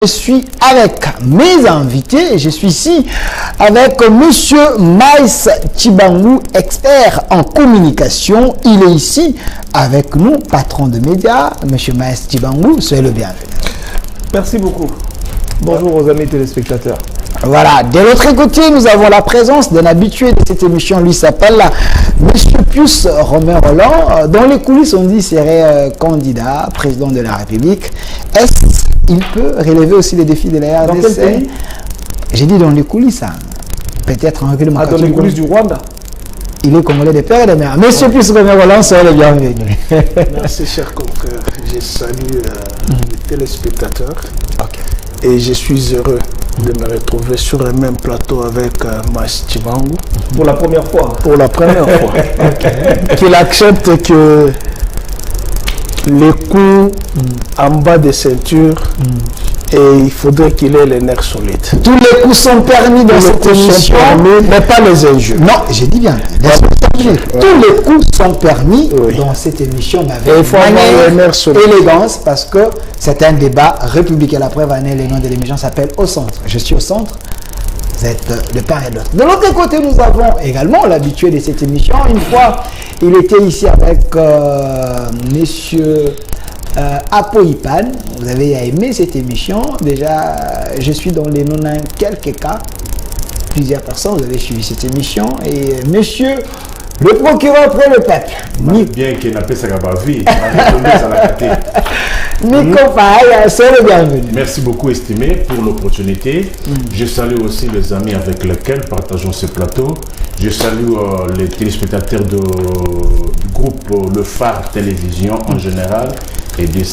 Je suis avec mes invités et je suis ici avec Monsieur Maïs Tchibangu, expert en communication. Il est ici avec nous, patron de médias. Monsieur Maïs Tchibangu, soyez le bienvenu. Merci beaucoup. Bonjour aux amis téléspectateurs. Voilà, de l'autre côté, nous avons la présence d'un habitué de cette émission. Lui s'appelle Monsieur Pius Romain Roland. Dans les coulisses, on dit qu'il serait candidat, président de la République. Est-ce qu'il peut relever aussi les défis de la RDC? Dans quel pays? J'ai dit dans les coulisses. Hein. Peut-être en dans les coulisses du Rwanda. Il est congolais de père et de mère. Monsieur Pius Romain Roland, soyez le bienvenu. Merci, cher confrère. Je salue les téléspectateurs. Ok. Et je suis heureux de me retrouver sur le même plateau avec Maïs Tchibangu. Pour la première fois. Pour la première fois. Qu'il accepte que les coups en bas de ceinture, et il faudrait qu'il ait les nerfs solides. Tous les coups sont permis dans cette émission. Mais pas les injures. Non, j'ai dit bien. Tous les coups sont permis dans cette émission, mais avec manière, élégance, parce que c'est un débat républicain. La preuve, le nom de l'émission s'appelle Au Centre. Je suis au centre. Vous êtes de part et d'autre. De l'autre côté, nous avons également l'habitué de cette émission. Une fois, il était ici avec Monsieur Apoipan. Vous avez aimé cette émission. Déjà, je suis dans les 90 quelques cas. Plusieurs personnes, vous avez suivi cette émission. Et Monsieur le procureur pour le peuple. Bien qu'il n'a pas sa vie. Nico Faye, c'est le bienvenu. Merci beaucoup, estimé, pour l'opportunité. Je salue aussi les amis avec lesquels partageons ce plateau. Je salue les téléspectateurs du groupe Le Phare Télévision en général et du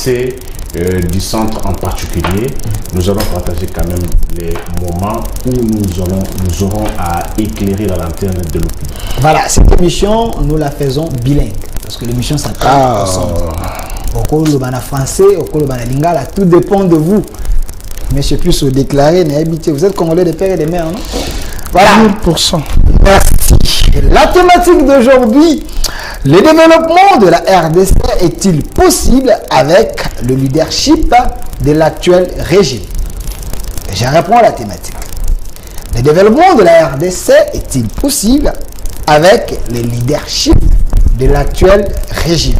centre en particulier. Nous allons partager quand même les moments où nous aurons à éclairer la lanterne de l'opinion. Voilà, cette émission, nous la faisons bilingue. Parce que l'émission s'appelle Au Centre. Au Kolobana français, au Kolobana lingala, tout dépend de vous. Monsieur Plus au déclaré, mais habité. Vous êtes congolais de père et de mère, non? Voilà. 1000%. Merci. La thématique d'aujourd'hui, le développement de la RDC est-il possible avec le leadership de l'actuel régime? Je réponds à la thématique. Le développement de la RDC est-il possible avec le leadership de l'actuel régime?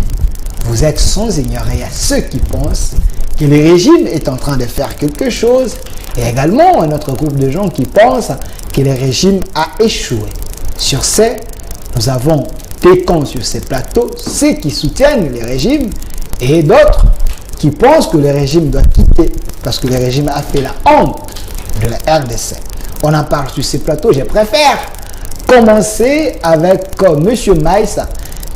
Vous êtes sans ignorer à ceux qui pensent que le régime est en train de faire quelque chose et également un autre groupe de gens qui pensent que le régime a échoué. Sur ce, nous avons des camps sur ces plateaux, ceux qui soutiennent le régime et d'autres qui pensent que le régime doit quitter parce que le régime a fait la honte de la RDC. On en parle sur ces plateaux. Je préfère commencer avec M. Maïs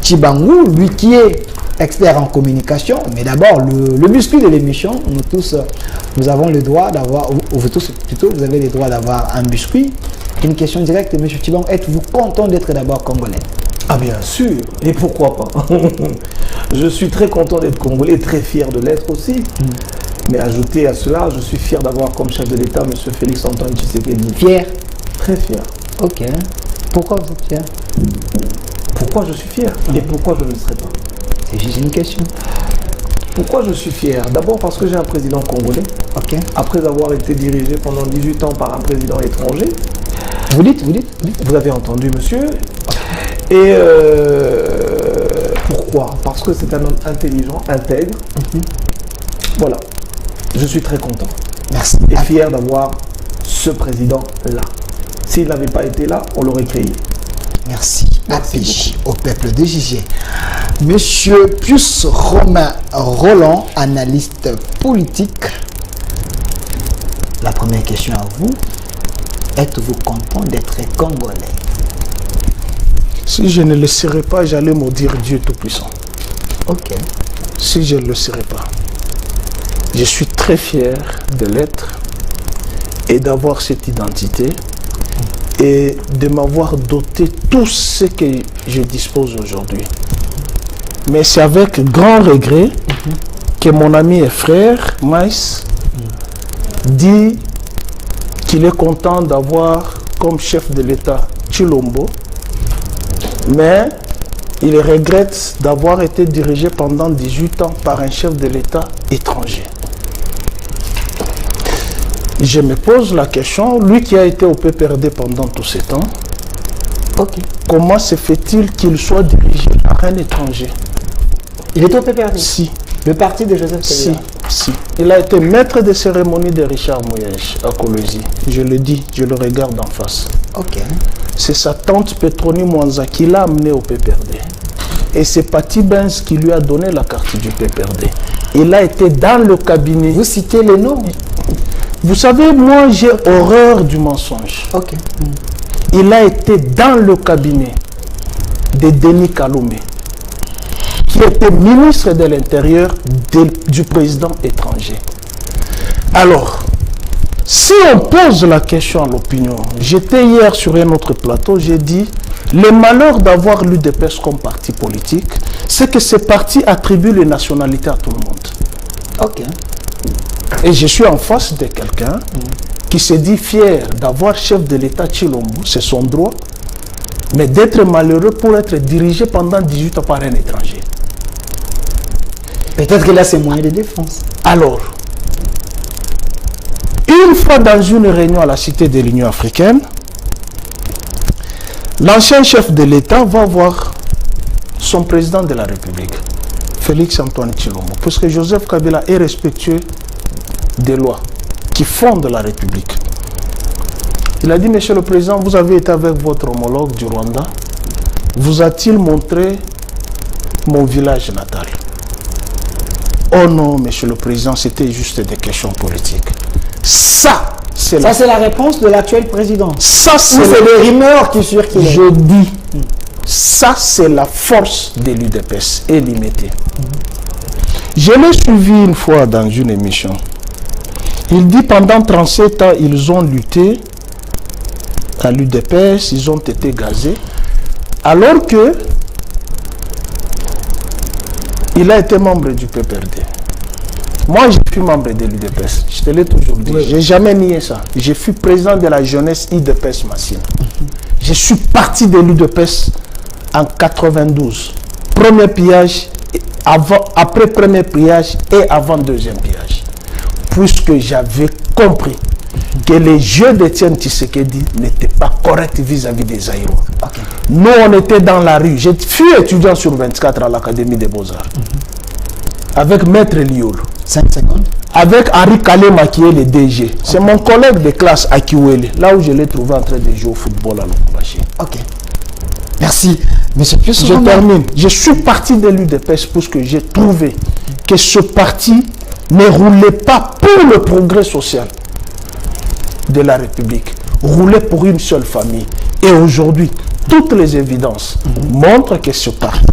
Tchibangu, lui qui est expert en communication, mais d'abord le biscuit de l'émission, nous tous, nous avons le droit d'avoir, ou vous tous plutôt, vous avez le droit d'avoir un biscuit. Une question directe, M. Tchibangu, êtes-vous content d'être d'abord congolais? Ah bien sûr, et pourquoi pas. Je suis très content d'être congolais, très fier de l'être aussi. Mais ajouter à cela, je suis fier d'avoir comme chef de l'État M. Félix Antoine Tshisekedi. Fier? Très fier. Ok. Pourquoi vous êtes fier? Pourquoi je suis fier et pourquoi je ne le serai pas? C'est juste une question. Pourquoi je suis fier? D'abord parce que j'ai un président congolais. Ok. Après avoir été dirigé pendant 18 ans par un président étranger. Vous dites. Vous avez entendu, monsieur. Et pourquoi? Parce que c'est un homme intelligent, intègre. Voilà. Je suis très content. Merci. Et fier d'avoir ce président-là. S'il n'avait pas été là, on l'aurait créé. Merci. Merci au peuple de Gigé. Monsieur Pius Romain Roland, analyste politique. La première question à vous. Êtes-vous content d'être congolais? Si je ne le serais pas, j'allais maudire Dieu Tout-Puissant. Ok. Si je ne le serais pas. Je suis très fier de l'être et d'avoir cette identité et de m'avoir doté tout ce que je dispose aujourd'hui. Mais c'est avec grand regret que mon ami et frère, Maïs, dit qu'il est content d'avoir comme chef de l'État Tshilombo, mais il regrette d'avoir été dirigé pendant 18 ans par un chef de l'État étranger. Je me pose la question, lui qui a été au PPRD pendant tous ces temps, comment se fait-il qu'il soit dirigé par un étranger? Il est au PPRD? Si. Le parti de Joseph Kabila? Si. Il a été maître de cérémonie de Richard Mouyej à Kolwezi. Je le dis, je le regarde en face. C'est sa tante Petroni Mwanza qui l'a amené au PPRD. Et c'est Pati Benz qui lui a donné la carte du PPRD. Il a été dans le cabinet. Vous citez les noms? Vous savez, moi j'ai horreur du mensonge. Il a été dans le cabinet de Denis Kalomé, qui était ministre de l'Intérieur du président étranger. Alors, si on pose la question à l'opinion, j'étais hier sur un autre plateau, j'ai dit, le malheur d'avoir l'UDPS comme parti politique, c'est que ce parti attribue les nationalités à tout le monde. Et je suis en face de quelqu'un qui se dit fier d'avoir chef de l'État Tshilombo, c'est son droit, mais d'être malheureux pour être dirigé pendant 18 ans par un étranger. Peut-être qu'il a ses moyens de défense. Alors, une fois dans une réunion à la Cité de l'Union africaine, l'ancien chef de l'État va voir son président de la République, Félix Antoine Tshilombo, parce que Joseph Kabila est respectueux des lois qui fondent la République. Il a dit, Monsieur le Président, vous avez été avec votre homologue du Rwanda, vous a-t-il montré mon village natal? Oh non, Monsieur le Président, c'était juste des questions politiques. Ça, c'est la réponse de l'actuel président. Ça, c'est les rumeurs qui circulent. Je dis, ça, c'est la force de l'UDPS et l'IMT. Je l'ai suivi une fois dans une émission. Il dit, pendant 37 ans, ils ont lutté à l'UDPS, ils ont été gazés, alors que il a été membre du PPRD. Moi, je suis membre de l'UDPS. Je te l'ai toujours dit. Je n'ai jamais nié ça. Je suis président de la jeunesse IDPS Massina. Je suis parti de l'UDPS en 92. Premier pillage, après premier pillage et avant deuxième pillage. Puisque j'avais compris que les jeux d'Étienne Tshisekedi n'étaient pas corrects vis-à-vis des Aïrois. Nous, on était dans la rue. Je suis étudiant sur 24 à l'Académie des Beaux-Arts. Avec Maître Lioul. 5 secondes. Avec Henri Kalema qui est le DG. C'est mon collègue de classe à Kiwele, là où je l'ai trouvé en train de jouer au football à Lubumbashi. Merci. Monsieur Pius, je termine. Je suis parti de l'UDPS parce que j'ai trouvé que ce parti ne roulait pas pour le progrès social de la République, roulait pour une seule famille. Et aujourd'hui, toutes les évidences montrent que ce parti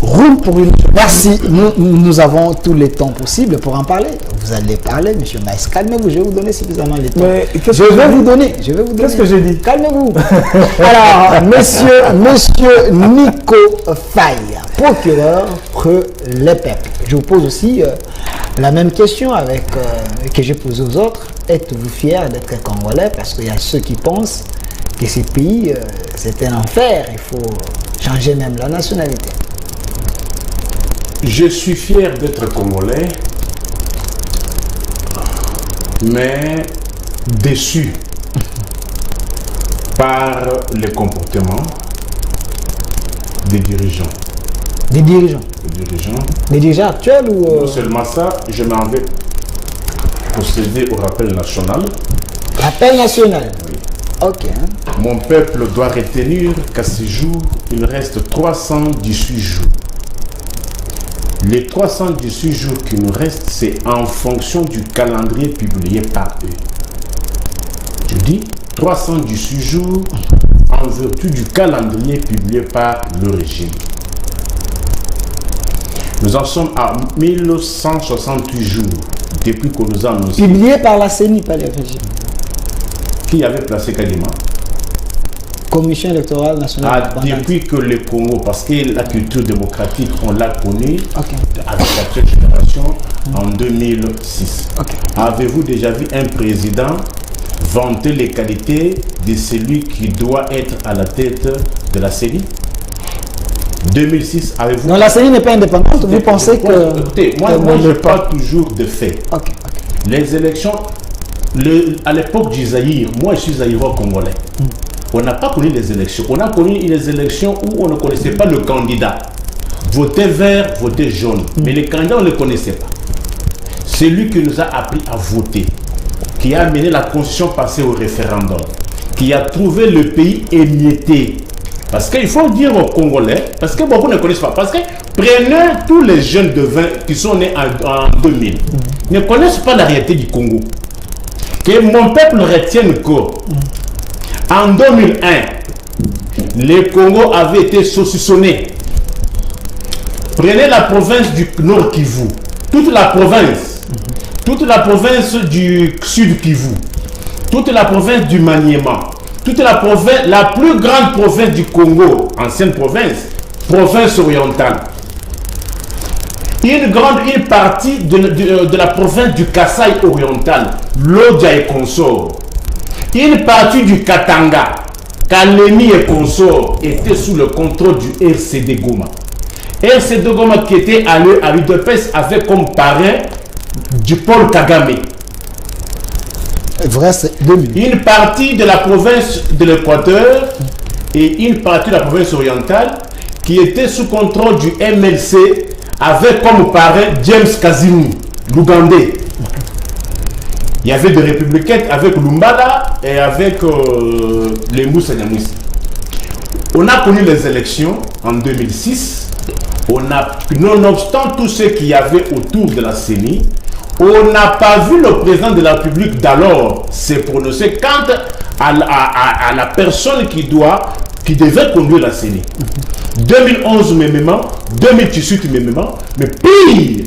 roule pour une seule famille. Merci. Nous avons tout le temps possible pour en parler. Vous allez parler, monsieur Maïs. Calmez-vous, je vais vous donner suffisamment le temps. Je vais vous donner. Qu'est-ce que j'ai dit? Calmez-vous. Alors, monsieur Nico Faye, procureur pour le peuple. Je vous pose aussi la même question que j'ai posée aux autres. Êtes-vous fier d'être Congolais? Parce qu'il y a ceux qui pensent que ce pays, c'est un enfer. Il faut changer même la nationalité. Je suis fier d'être Congolais, mais déçu par les comportements des dirigeants. Des dirigeants? Des dirigeants actuels ou... Non seulement ça, je m'en vais procéder au rappel national. Rappel national? Oui. Ok. Mon peuple doit retenir qu'à ce jour, il reste 318 jours. Les 318 jours qui nous restent, c'est en fonction du calendrier publié par eux. Je dis 318 jours en vertu du calendrier publié par le régime. Nous en sommes à 1168 jours depuis qu'on nous a annoncé. Publié par la CENI, par le régime. Qui avait placé Kalima? Commission électorale nationale. Depuis que le Congo, parce que la culture démocratique, on l'a connue avec l'actuelle génération en 2006. Avez-vous déjà vu un président vanter les qualités de celui qui doit être à la tête de la CENI? 2006, avez-vous... Non, la CENI n'est pas indépendante, vous pensez que... Écoutez, moi je n'ai pas toujours de faits. Les élections à l'époque du Zaïre, moi je suis zaïrois congolais. On n'a pas connu les élections. On a connu les élections où on ne connaissait pas le candidat. Voter vert, voter jaune. Mais les candidats, on ne les connaissait pas. C'est lui qui nous a appris à voter, qui a amené la constitution passée au référendum, qui a trouvé le pays émietté. Parce qu'il faut dire aux Congolais, parce que beaucoup ne connaissent pas, parce que prenez tous les jeunes de 20 qui sont nés en 2000, ne connaissent pas la réalité du Congo. Que mon peuple retienne qu'en 2001, le Congo avait été saucissonné. Prenez la province du Nord Kivu, toute la province du Sud Kivu, toute la province du Maniema, toute la province, la plus grande province du Congo, ancienne province orientale, une partie de la province du Kasaï oriental, Lodja et consorts, une partie du Katanga, Kalemi et consorts étaient sous le contrôle du RCD Goma. RCD Goma qui était allé à l'UDPS avec comme parrain du Paul Kagame. Vrai, c'est 2000. Une partie de la province de l'Équateur et une partie de la province orientale qui était sous contrôle du MLC avec comme parrain James Kazimu, l'Ougandais. Il y avait des républicains avec Lumbala et avec les Moussa Nyamwisi. On a connu les élections en 2006. Nonobstant tout ce qu'il y avait autour de la CENI, on n'a pas vu le président de la République d'alors se prononcer quant à la personne qui devait conduire la CENI. 2011 même, 2018 même, mais pire,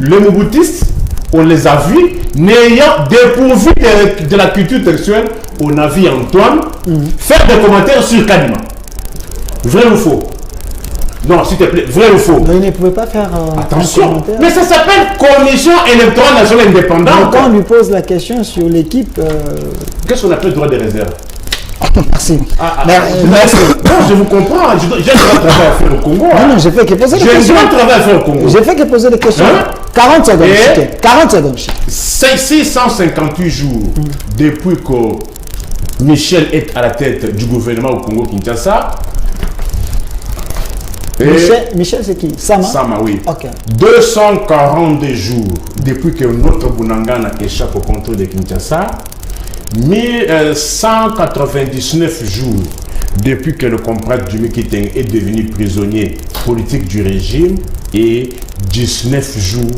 les Mobutistes, on les a vus, n'ayant dépourvu de la culture textuelle, on a vu Antoine faire des commentaires sur Kadima. Vrai ou faux? Non, s'il te plaît, vrai ou faux? Mais il ne pouvait pas faire attention, mais ça s'appelle Commission électorale nationale indépendante. Donc, quand on lui pose la question sur l'équipe... Qu'est-ce qu'on appelle droit de réserve? Merci. Merci. Non, je vous comprends. J'ai un grand travail à faire au Congo. Non, j'ai fait que poser des questions. J'ai un grand travail à faire au Congo. J'ai fait que poser des questions. 40 secondes. 40 secondes. 658 jours depuis que Michel est à la tête du gouvernement au Congo-Kinshasa. Michel, c'est qui? Sama, oui. Okay. 242 jours depuis que notre Bunangana échappe au contrôle de Kinshasa. 1199 jours depuis que le comparse Jimmy Kiteng est devenu prisonnier politique du régime et 19 jours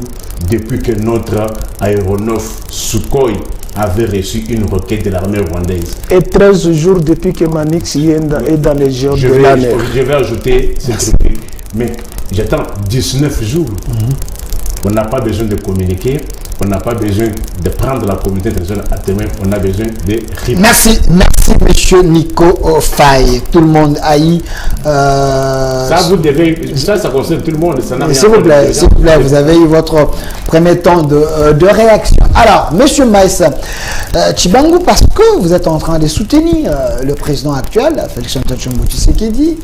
depuis que notre aéronef Sukhoi avait reçu une requête de l'armée rwandaise. Et 13 jours depuis que Manix est dans les géants de la mer. Je vais ajouter ce truc. Mais j'attends 19 jours. On n'a pas besoin de communiquer. On n'a pas besoin de prendre la communauté internationale à témoin. On a besoin de répondre. Merci, monsieur Nico Faye. Tout le monde haït. Ça, vous devez. Ça concerne tout le monde. S'il vous plaît, vous avez eu votre premier temps de réaction. Alors, monsieur Maïs Tchibangu, parce que vous êtes en train de soutenir le président actuel, Félix-Antoine Tshisekedi,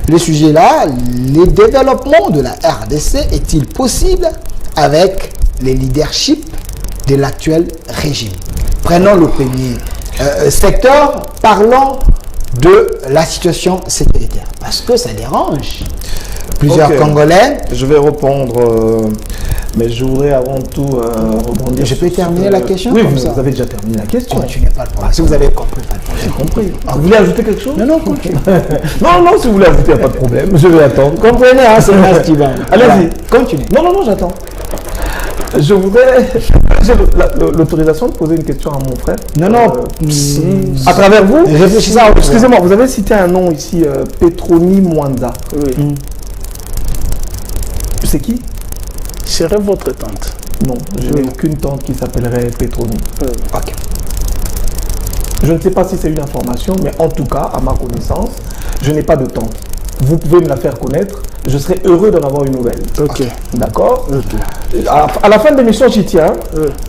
le sujet là, les développements de la RDC est-il possible avec les leaderships de l'actuel régime? Prenons le premier secteur, parlons de la situation sécuritaire, parce que ça dérange plusieurs Congolais. Je vais répondre, mais je voudrais avant tout rebondir. Je peux terminer la question? Oui, vous avez déjà terminé la question. Continuez, pas le problème. Si vous avez compris, pas de problème. J'ai compris. Vous voulez ajouter quelque chose? Non, continue. non, si vous voulez ajouter, il n'y a pas de problème. Je vais attendre. Comprenez, hein, c'est Mastiban. Allez-y. Continue. Non, j'attends. Je voudrais... J'ai l'autorisation de poser une question à mon frère. À travers vous. Réfléchissez. Excusez-moi, vous avez cité un nom ici, Petroni Mwanza. Oui. C'est qui? Serait votre tante? Non, je n'ai aucune tante qui s'appellerait Petroni. Ok. Je ne sais pas si c'est une information, mais en tout cas, à ma connaissance, je n'ai pas de tante. Vous pouvez me la faire connaître. Je serais heureux d'en avoir une nouvelle. Ok. D'accord. Ok. À la fin de l'émission, j'y tiens.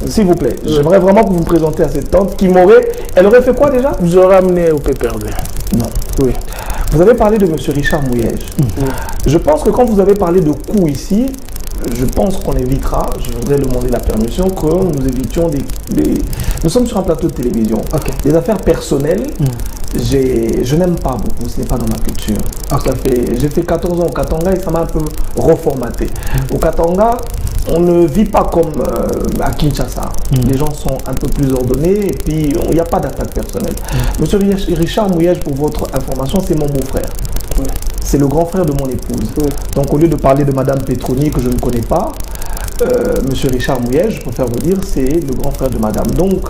S'il vous plaît. J'aimerais vraiment que vous me présentiez à cette tante qui m'aurait... Elle aurait fait quoi déjà? Vous aurez amené au PPRD. Non. Oui. Vous avez parlé de M. Richard Mouyège. Je pense que quand vous avez parlé de coups ici, je pense qu'on évitera, je voudrais demander la permission, que nous évitions Nous sommes sur un plateau de télévision. Les affaires personnelles, je n'aime pas beaucoup, ce n'est pas dans ma culture. J'ai fait 14 ans au Katanga et ça m'a un peu reformaté. Au Katanga, on ne vit pas comme à Kinshasa. Les gens sont un peu plus ordonnés et puis il n'y a pas d'attaque personnelle. Monsieur Richard Mouyej, pour votre information, c'est mon beau-frère. C'est le grand frère de mon épouse. Donc au lieu de parler de Madame Petroni que je ne connais pas, Monsieur Richard Mouyej, je préfère vous dire, c'est le grand frère de Madame. Donc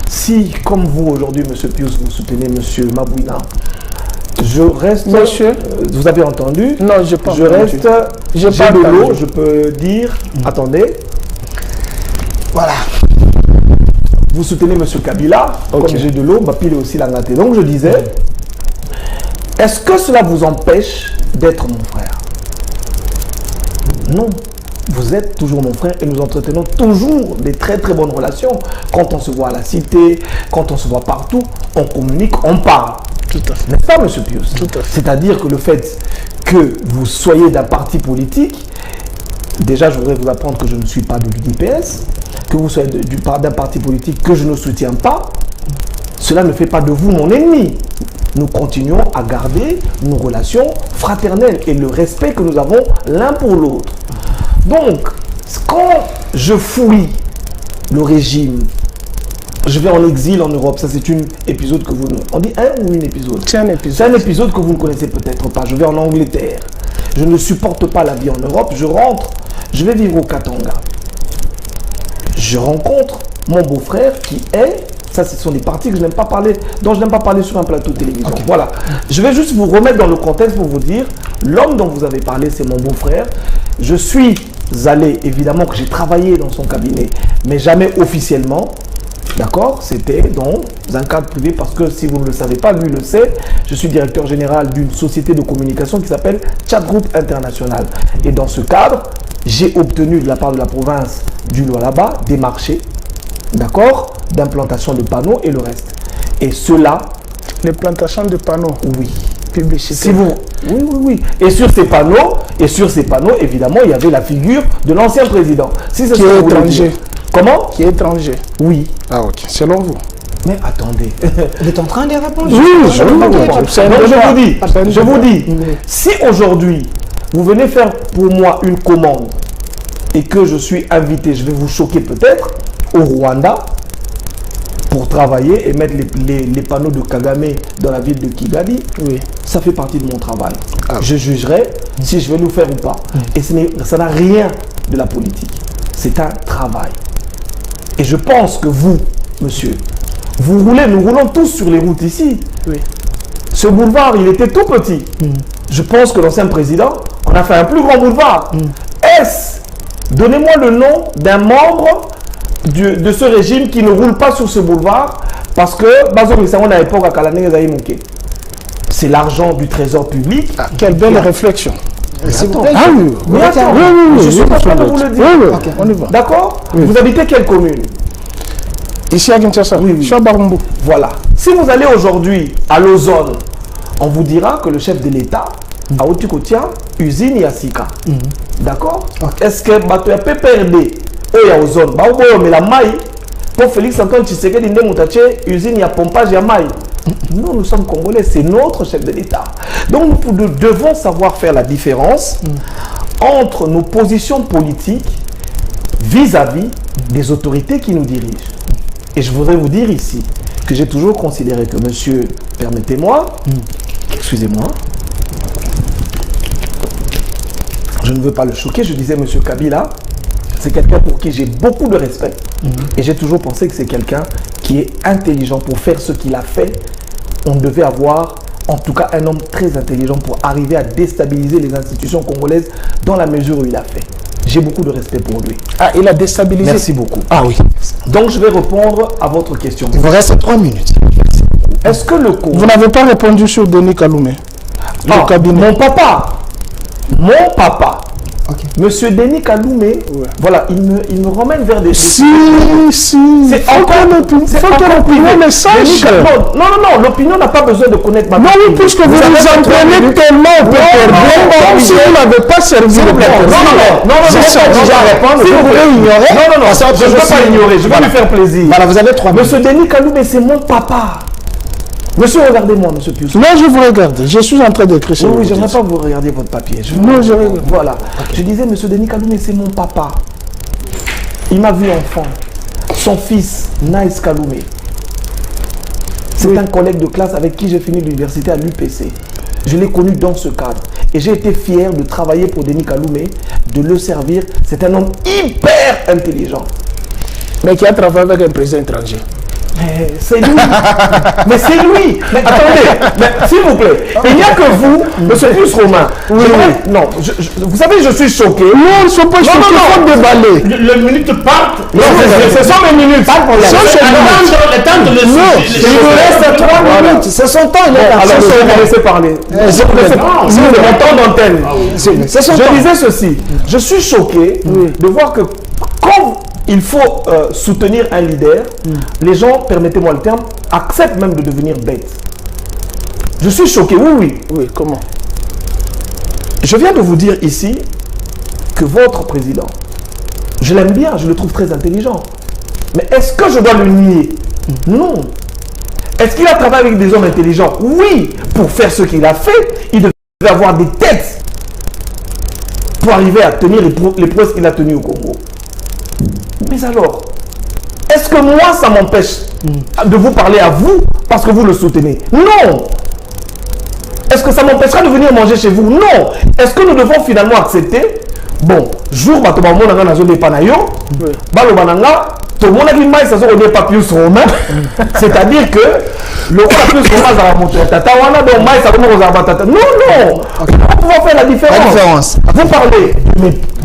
si, comme vous aujourd'hui, Monsieur Pius, vous soutenez Monsieur Mabouina, je reste... Monsieur, vous avez entendu? Non, je pense. Je reste... J'ai de l'eau, je peux dire... Attendez. Voilà. Vous soutenez Monsieur Kabila, comme j'ai de l'eau, pile aussi la gâté. Donc je disais, est-ce que cela vous empêche d'être mon frère? Non. Vous êtes toujours mon frère et nous entretenons toujours des très très bonnes relations. Quand on se voit à la cité, quand on se voit partout, on communique, on parle. Tout à fait. N'est-ce pas, Monsieur Pius? Tout à fait. C'est-à-dire que le fait que vous soyez d'un parti politique, déjà je voudrais vous apprendre que je ne suis pas de l'UDPS, que vous soyez d'un parti politique que je ne soutiens pas, cela ne fait pas de vous mon ennemi. Nous continuons à garder nos relations fraternelles et le respect que nous avons l'un pour l'autre. Donc, quand je fouille le régime, je vais en exil en Europe, ça c'est un épisode que vous... On dit un ou une épisode? C'est un épisode. C'est un épisode que vous ne connaissez peut-être pas. Je vais en Angleterre. Je ne supporte pas la vie en Europe. Je rentre, je vais vivre au Katanga. Je rencontre mon beau-frère qui est... Ça, ce sont des parties que je n'aime pas parler, dont je n'aime pas parler sur un plateau de télévision. Voilà. Je vais juste vous remettre dans le contexte pour vous dire, l'homme dont vous avez parlé, c'est mon beau-frère. Je suis allé, évidemment que j'ai travaillé dans son cabinet, mais jamais officiellement. D'accord? C'était dans un cadre privé parce que si vous ne le savez pas, lui le sait, je suis directeur général d'une société de communication qui s'appelle Chat Group International. Et dans ce cadre, j'ai obtenu de la part de la province du Lualaba des marchés, d'accord, d'implantation de panneaux et le reste. Et cela... Les plantations de panneaux? Oui. Publicité. Si vous... Oui. Et sur ces panneaux, évidemment, il y avait la figure de l'ancien président. Si qui est étranger. Comment? Qui est étranger. Oui. Ah ok, selon vous. Mais attendez. Vous êtes en train de répondre? Oui, je vous dis, si aujourd'hui, vous venez faire pour moi une commande et que je suis invité, je vais vous choquer peut-être, au Rwanda, pour travailler et mettre les panneaux de Kagame dans la ville de Kigali, ça fait partie de mon travail. Je jugerai si je vais le faire ou pas. Et ça n'a rien de la politique. C'est un travail. Et je pense que vous, monsieur, nous roulons tous sur les routes ici. Ce boulevard, il était tout petit. Je pense que l'ancien président, on a fait un plus grand boulevard. Donnez-moi le nom d'un membre de ce régime qui ne roule pas sur ce boulevard parce que c'est l'argent du trésor public. Quelle belle réflexion. Je suis pas train de vous le dire. On y va. D'accord? Vous habitez quelle commune? Ici à Kinshasa. Je suis à Barumbu. Voilà. Si vous allez aujourd'hui à l'Ozone, on vous dira que le chef de l'État a Otikotia, usine Yassika. D'accord? Est-ce que tu as PPRD ou ya Ozone? Mais la maille, pour Félix Antoine Tshisekedi, usine ya pompage ya maille. Nous sommes Congolais, c'est notre chef de l'État. Donc nous devons savoir faire la différence entre nos positions politiques vis-à-vis des autorités qui nous dirigent. Et je voudrais vous dire ici que j'ai toujours considéré que monsieur, permettez-moi, excusez-moi, je ne veux pas le choquer, je disais monsieur Kabila, c'est quelqu'un pour qui j'ai beaucoup de respect. Et j'ai toujours pensé que c'est quelqu'un qui est intelligent pour faire ce qu'il a fait. On devait avoir, en tout cas, un homme très intelligent pour arriver à déstabiliser les institutions congolaises dans la mesure où il a fait. J'ai beaucoup de respect pour lui. Ah, il a déstabilisé. Merci beaucoup. Ah oui. Donc, je vais répondre à votre question. Il vous reste 3 minutes. Est-ce que le Congo... Vous n'avez pas répondu sur Denis Kaloumé, le cabinet. Mon papa, Monsieur Denis Kaloumé, voilà, il me ramène vers des... Si. C'est encore l'opinion le sache. Non, l'opinion n'a pas besoin de connaître ma... Non, oui, puisque vous nous entraînez tellement au PPRD, comme si vous n'avez pas servi le PPRD. Non, déjà répondre. Si vous voulez ignorer... Non, je ne peux pas ignorer, je vais lui faire plaisir. Voilà, vous avez 3 minutes. Monsieur Denis Kaloumé, c'est mon papa. Monsieur, regardez-moi, monsieur Pius. Non, je vous regarde. Je suis en train d'écrire sur Oui, j'aimerais pas que vous regardiez votre papier. Non, je regarde. Voilà. Je disais, monsieur Denis Kaloumé, c'est mon papa. Il m'a vu enfant. Son fils, Naïs Kaloumé. C'est un collègue de classe avec qui j'ai fini l'université à l'UPC. Je l'ai connu dans ce cadre. Et j'ai été fier de travailler pour Denis Kaloumé, de le servir. C'est un homme hyper intelligent. Mais qui a travaillé avec un président étranger. C'est lui. Mais c'est lui. Mais attendez, s'il vous plaît, il n'y a que vous, monsieur Pius Romain. Non, vous savez, je suis choqué. Non, ils ne sont pas choqués, il faut déballer. Les minutes partent. Non, ce sont mes minutes. Pas de problème. Il vous reste 3 minutes. C'est son temps, il est Alors, je vais vous laisser parler. C'est mon temps d'antenne. Je disais ceci. Je suis choqué de voir que quand il faut soutenir un leader, les gens, permettez-moi le terme, acceptent même de devenir bêtes. Je suis choqué, oui. Oui, comment? Je viens de vous dire ici que votre président, je l'aime bien, je le trouve très intelligent. Mais est-ce que je dois le nier? Non. Est-ce qu'il a travaillé avec des hommes intelligents? Oui. Pour faire ce qu'il a fait, il devait avoir des têtes pour arriver à tenir les prouesses qu'il a tenues au Congo. Mais alors, est-ce que moi, ça m'empêche de vous parler à vous parce que vous le soutenez? Non. Est-ce que ça m'empêchera de venir manger chez vous? Non. Est-ce que nous devons finalement accepter? Bon, jour, tout le monde a un zone de panayo, tout le monde a dit que pas Pius Romain. C'est-à-dire que le roi Pius Romain a montré tata, non. On peut faire la différence. Vous parlez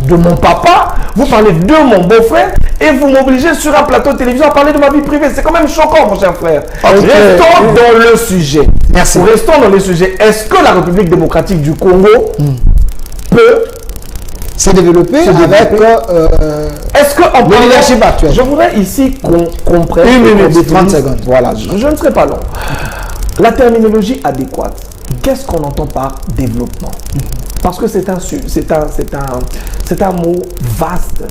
de mon papa, vous parlez de mon beau-frère et vous m'obligez sur un plateau de télévision à parler de ma vie privée. C'est quand même choquant, mon cher frère. Restons dans le sujet. Merci. Restons dans le sujet. Est-ce que la République démocratique du Congo peut s'est développé avec est-ce que le leadership actuel? Je voudrais ici qu'on comprenne. 1 minute, 30 secondes. Voilà, je ne serai pas long. La terminologie adéquate. Qu'est-ce qu'on entend par développement? Parce que c'est un mot vaste.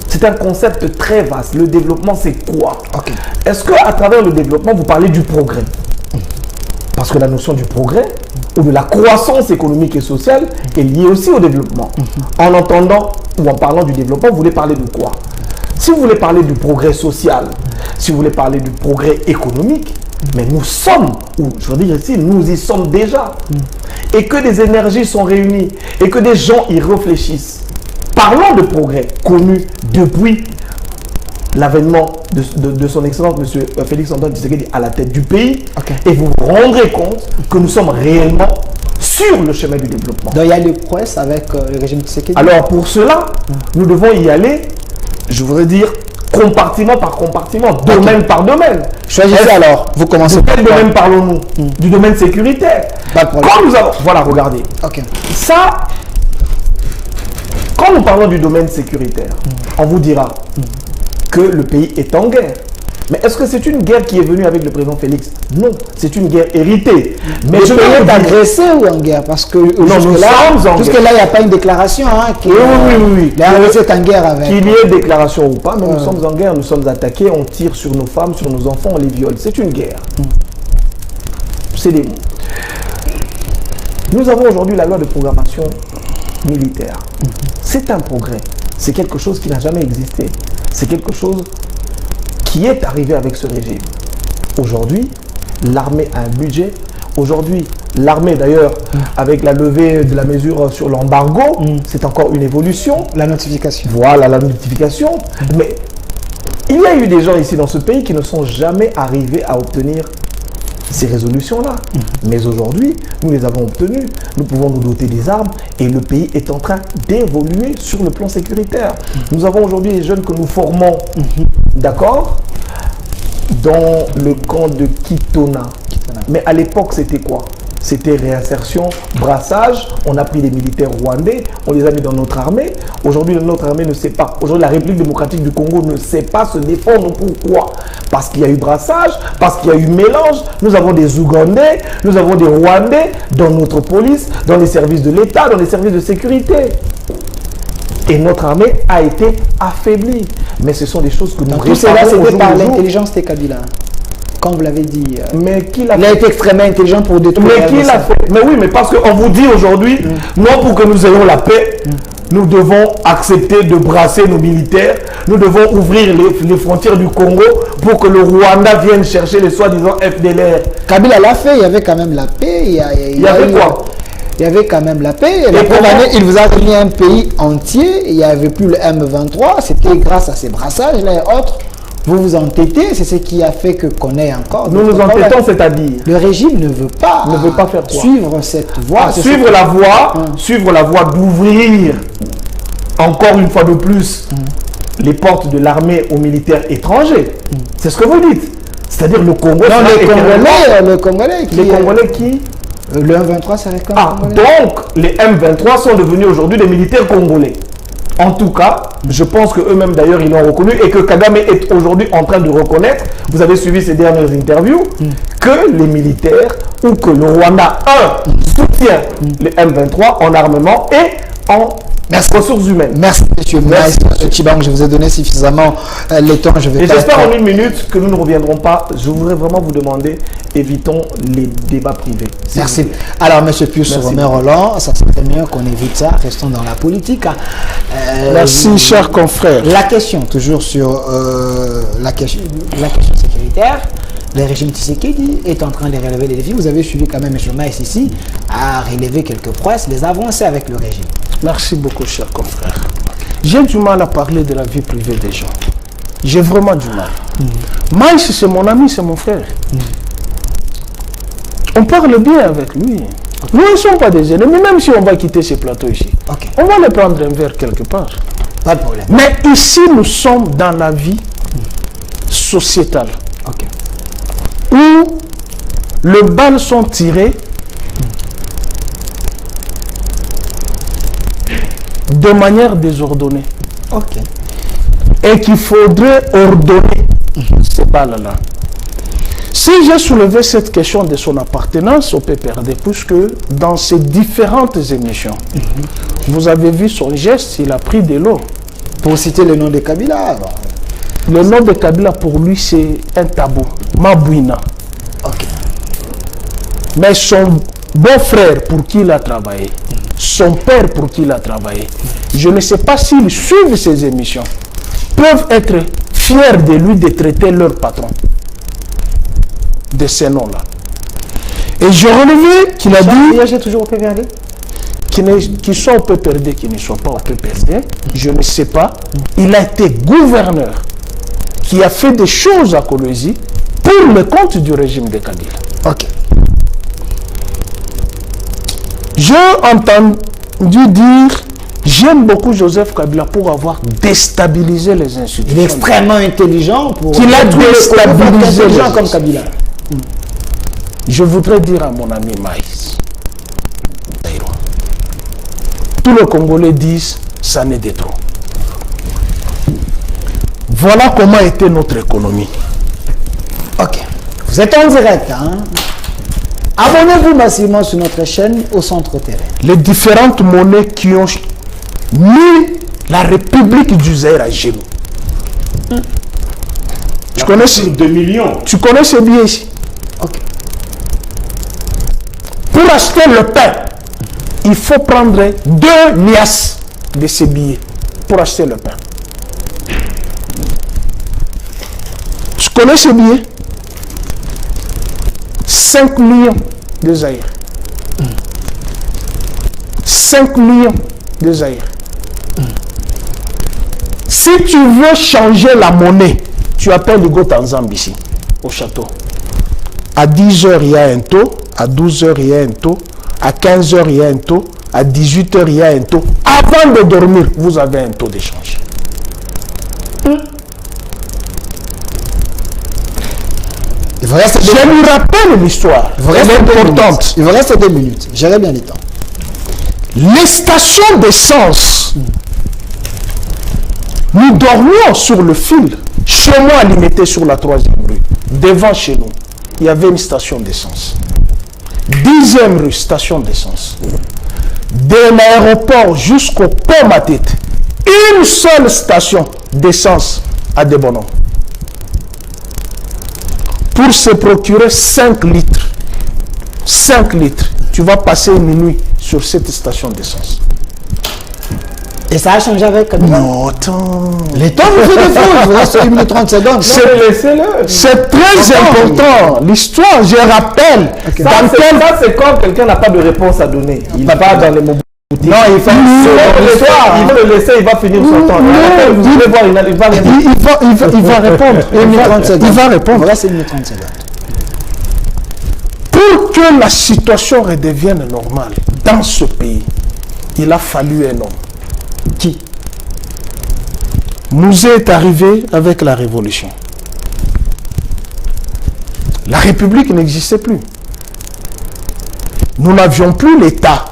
C'est un concept très vaste. Le développement, c'est quoi? Est-ce qu'à travers le développement, vous parlez du progrès? Parce que la notion du progrès ou de la croissance économique et sociale est liée aussi au développement. En entendant ou en parlant du développement, vous voulez parler de quoi? Si vous voulez parler du progrès social, si vous voulez parler du progrès économique, mais nous sommes, ou je veux dire ici, nous y sommes déjà. Et que des énergies sont réunies et que des gens y réfléchissent. Parlons de progrès connu depuis l'avènement de son excellence, M. Félix Antoine Tshisekedi, à la tête du pays, et vous vous rendrez compte que nous sommes réellement sur le chemin du développement. Donc il y a des prouesses avec le régime Tshisekedi. Alors pour cela, nous devons y aller, je voudrais dire, compartiment par compartiment, domaine par domaine. Choisissez alors, vous commencez. De quel domaine parlons-nous? Du domaine sécuritaire. Pas de problème. Quand nous avons... Voilà, regardez. Ça, quand nous parlons du domaine sécuritaire, on vous dira que le pays est en guerre. Mais est-ce que c'est une guerre qui est venue avec le président Félix? Non, c'est une guerre héritée. Mais je peux être agressé ou en guerre? Parce que jusque-là, il n'y a pas une déclaration. Oui. La RDC est en guerre avec. Qu'il y ait déclaration ou pas, mais nous sommes en guerre, nous sommes attaqués, on tire sur nos femmes, sur nos enfants, on les viole. C'est une guerre. C'est des mots. Nous avons aujourd'hui la loi de programmation militaire. C'est un progrès. C'est quelque chose qui n'a jamais existé. C'est quelque chose qui est arrivé avec ce régime. Aujourd'hui, l'armée a un budget. Aujourd'hui, l'armée d'ailleurs, avec la levée de la mesure sur l'embargo, c'est encore une évolution. La notification. Voilà, la notification. Mais il y a eu des gens ici dans ce pays qui ne sont jamais arrivés à obtenir ces résolutions-là. Mais aujourd'hui, nous les avons obtenues. Nous pouvons nous doter des armes et le pays est en train d'évoluer sur le plan sécuritaire. Nous avons aujourd'hui des jeunes que nous formons, d'accord, dans le camp de Kitona. Mais à l'époque, c'était quoi? c'était réinsertion, brassage. On a pris des militaires rwandais, on les a mis dans notre armée. Aujourd'hui, notre armée ne sait pas. Aujourd'hui, la République démocratique du Congo ne sait pas se défendre. Pourquoi? Parce qu'il y a eu brassage, parce qu'il y a eu mélange. Nous avons des Ougandais, nous avons des Rwandais dans notre police, dans les services de l'État, dans les services de sécurité. Et notre armée a été affaiblie. Mais ce sont des choses que nous tout cela, réparons au c'était jour par le jour. l'intelligence de Kabila. Comme vous l'avez dit. Mais qui l'a Il a été extrêmement intelligent pour détruire. Mais qui l'a fait? Mais oui, mais parce qu'on vous dit aujourd'hui, non, pour que nous ayons la paix, nous devons accepter de brasser nos militaires. Nous devons ouvrir les frontières du Congo pour que le Rwanda vienne chercher les soi-disant FDLR. Kabila l'a fait, il y avait quand même la paix. Il y avait quoi? Il y avait quand même la paix. La première année, il vous a donné un pays entier. Il n'y avait plus le M23. C'était grâce à ces brassages là et autres. Vous vous entêtez, c'est ce qui a fait que qu'on ait encore. Nous nous entêtons, c'est-à-dire le régime ne veut pas faire quoi? Suivre cette voie. Suivre la voie d'ouvrir encore une fois de plus les portes de l'armée aux militaires étrangers. C'est ce que vous dites. C'est-à-dire le Congo. Non, les Congolais qui. Les Congolais qui. Le M23, ça reste donc les M23 sont devenus aujourd'hui des militaires congolais. En tout cas, je pense qu'eux-mêmes d'ailleurs ils l'ont reconnu et que Kagame est aujourd'hui en train de reconnaître, vous avez suivi ces dernières interviews, que les militaires ou que le Rwanda soutient les M23 en armement et en ressources humaines. Merci monsieur Tshibang, je vous ai donné suffisamment le temps. Et j'espère en une minute que nous ne reviendrons pas. Je voudrais vraiment vous demander, évitons les débats privés. Merci. Alors monsieur Pius Romain-Rolland, ça serait mieux qu'on évite ça, restons dans la politique. Merci chers confrères. La question, toujours sur la question sécuritaire. Le régime Tshisekedi est en train de relever les défis. Vous avez suivi quand même M. Maïs ici, à relever quelques prouesses, les avancées avec le régime. Merci beaucoup, chers confrères. J'ai du mal à parler de la vie privée des gens. J'ai vraiment du mal. Maïs, c'est mon ami, c'est mon frère. On parle bien avec lui. Nous ne sommes pas des ennemis, même si on va quitter ces plateaux ici. On va les prendre un verre quelque part. Pas de problème. Mais ici, nous sommes dans la vie sociétale. Où les balles sont tirées de manière désordonnée. Et qu'il faudrait ordonner ces balles-là. Si j'ai soulevé cette question de son appartenance au PPRD, puisque dans ces différentes émissions, vous avez vu son geste, il a pris de l'eau. Pour citer le nom de Kabila. Le nom de Kabila, pour lui, c'est un tabou. Mabouina. Mais son beau-frère, pour qui il a travaillé, son père, pour qui il a travaillé, je ne sais pas s'ils suivent ces émissions, peuvent être fiers de lui de traiter leur patron de ces noms-là. Et je relevais qu'il a dit... J'ai toujours au PPRD qu'il soit au PPRD, qu'il ne soit pas au PPRD, je ne sais pas. Il a été gouverneur qui a fait des choses à Kolwezi pour le compte du régime de Kabila. J'ai entendu dire, j'aime beaucoup Joseph Kabila pour avoir déstabilisé les institutions. Il est extrêmement intelligent pour... Qu'il a déstabilisé les gens comme Kabila. Je voudrais dire à mon ami Maïs, tous les Congolais disent, ça n'est de trop. Voilà comment était notre économie. Vous êtes en direct, hein? Abonnez-vous massivement sur notre chaîne au Centre Terrain. Les différentes monnaies qui ont mis la République du Zaïre à genoux. Tu connais 2 millions. Tu connais ce billet ici? Pour acheter le pain, il faut prendre 2 liasses de ces billets pour acheter le pain. Tu connais ce billet? 5 millions de Zaïre. 5 millions de Zaïre. Si tu veux changer la monnaie, tu appelles Hugo Tanzambe ici, au château. À 10h, il y a un taux. À 12h, il y a un taux. À 15h, il y a un taux. À 18h, il y a un taux. Avant de dormir, vous avez un taux d'échange. Il vous reste Je lui rappelle l'histoire. Il vous reste Elle est 2 minutes. importante. Il vous reste 2 minutes. Gérez bien les temps. Les stations d'essence, nous dormions sur le fil. Chez moi, limité sur la 3e rue, devant chez nous, il y avait une station d'essence. 10e rue, station d'essence. De l'aéroport jusqu'au pont Matete, une seule station d'essence à Debono. Pour se procurer 5 litres, 5 litres, tu vas passer une nuit sur cette station d'essence. Et ça a changé avec Kabila. Non, attends. Les temps vous fait défaut. Il vous reste 1 minute 30 secondes. C'est très important. L'histoire, je rappelle. Ça, c'est quand quelqu'un n'a pas de réponse à donner. Il va dans les mots. Non, il faut il va le laisser, il va finir son temps. Vous allez voir, Il va répondre. 1 minute 30 secondes. Il va Il répondre. vous reste 1 minute 30 secondes. Pour que la situation redevienne normale dans ce pays, il a fallu un homme. Qui? Nous est arrivé avec la révolution. La République n'existait plus. Nous n'avions plus l'État.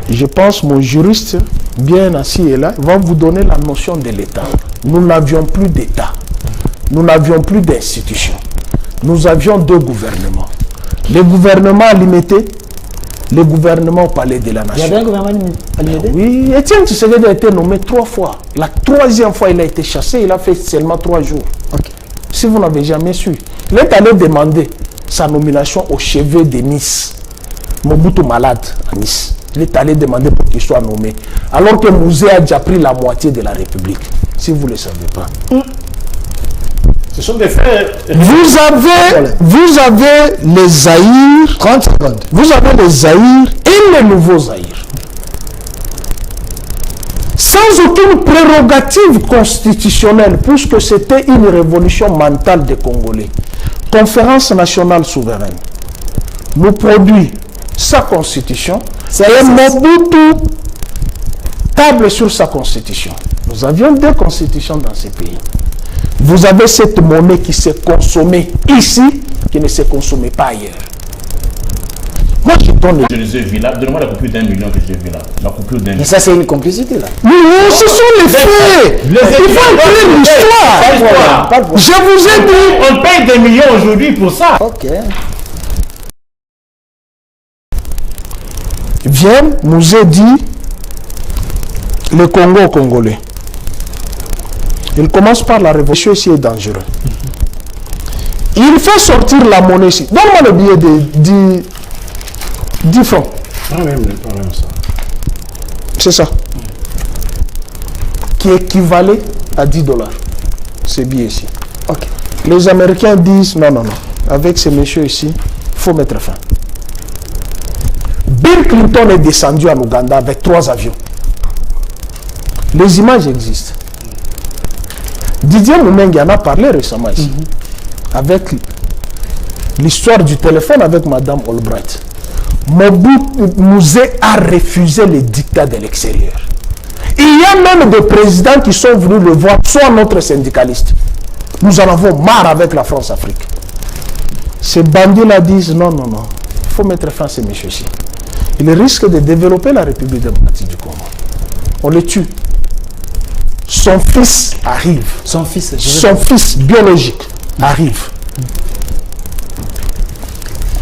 Je pense mon juriste, bien assis et là, va vous donner la notion de l'État. Nous n'avions plus d'État. Nous n'avions plus d'institutions. Nous avions 2 gouvernements. Le gouvernement limité, le gouvernement au palais de la Il y nation. avait un gouvernement limité. Oui, Étienne Tshisekedi a été nommé 3 fois. La 3e fois, il a été chassé, il a fait seulement 3 jours. Ok. Si vous n'avez jamais su, il est allé demander sa nomination au chevet de Nice. Mobutu malade à Nice. Il est allé demander pour qu'il soit nommé. Alors que Mouzé a déjà pris la moitié de la République. Si vous ne le savez pas. Ce sont des frères. Vous avez les Zaïre. 30 secondes. Vous avez les Zaïre et les nouveaux Zaïre. Sans aucune prérogative constitutionnelle, puisque c'était une révolution mentale des Congolais. Conférence nationale souveraine nous produit sa constitution et Mobutu table sur sa constitution. Nous avions 2 constitutions dans ces pays. Vous avez cette monnaie qui s'est consommée ici, qui ne s'est consommée pas ailleurs. Moi, je donne... Je les ai vus là. Donne-moi la coupure d'1 million que j'ai vu là. La coupure d'1 million. Mais ça, c'est une complicité, là. Oui, ce sont les faits. Il faut écrire l'histoire. Je vous ai dit... On paye des millions aujourd'hui pour ça. Ok. Vienne nous a dit le Congo aux Congolais. Il commence par la révolution ici est dangereux. Il fait sortir la monnaie ici. Donne-moi le billet de 10 francs. Pas même ça. C'est ça. Qui équivalait à 10 $. Ce billet ici. Ok. Les Américains disent non, non, non. Avec ces messieurs ici, il faut mettre fin. Bill Clinton est descendu en Ouganda avec 3 avions. Les images existent. Didier Moumengi en a parlé récemment ici. Avec l'histoire du téléphone avec Madame Albright. Mobutu Mouzé a refusé les dictats de l'extérieur. Il y a même des présidents qui sont venus le voir, soit notre syndicaliste. Nous en avons marre avec la France-Afrique. Ces bandits-là disent non, non, non. Il faut mettre fin à ces messieurs-ci. Ils risquent de développer la République démocratique du Congo. On les tue. Son fils arrive. Son fils. Son fils biologique arrive.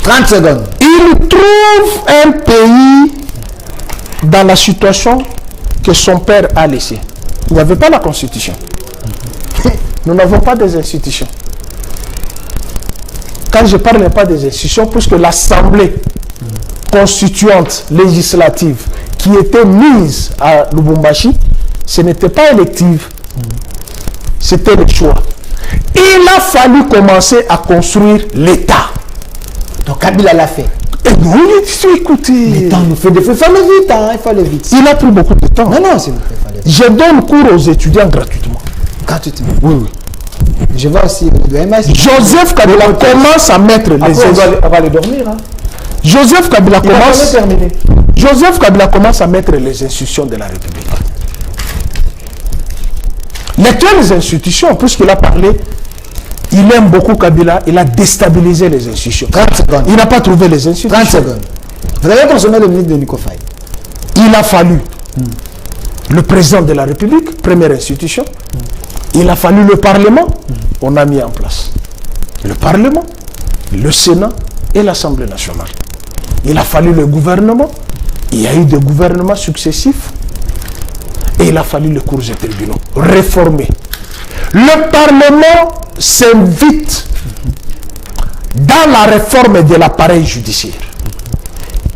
30 secondes. Il trouve un pays dans la situation que son père a laissé. Il n'y avait pas la constitution. Nous n'avons pas des institutions. Quand je ne parle pas des institutions, puisque l'Assemblée constituante législative qui était mise à Lubumbashi, ce n'était pas élective. C'était le choix. Il a fallu commencer à construire l'État. Donc Kabila l'a fait. Et non, écoutez. Le temps nous fait des feux. Il fallait vite, hein, il fallait vite. Il a pris beaucoup de temps. Non, non, s'il vous plaît, il fallait vite. Je donne cours aux étudiants gratuitement. Gratuitement. Oui, oui. Je vois aussi le MS. Joseph Kabila commence à mettre les institutions. On va aller dormir. Hein. Joseph Kabila Il n'a jamais commence. terminé. Joseph Kabila commence à mettre les institutions de la République. Lesquelles institutions, puisqu'il a parlé, Il aime beaucoup Kabila, il a déstabilisé les institutions. 30 secondes. Il n'a pas trouvé les institutions. 30 secondes. Vous avez consommé le ministre de Nico Faye. Il a fallu le président de la République, première institution. Il a fallu le Parlement. On a mis en place le Parlement, le Sénat et l'Assemblée nationale. Il a fallu le gouvernement. Il y a eu des gouvernements successifs. Et il a fallu les cours et tribunaux. Réformer. Le Parlement s'invite dans la réforme de l'appareil judiciaire.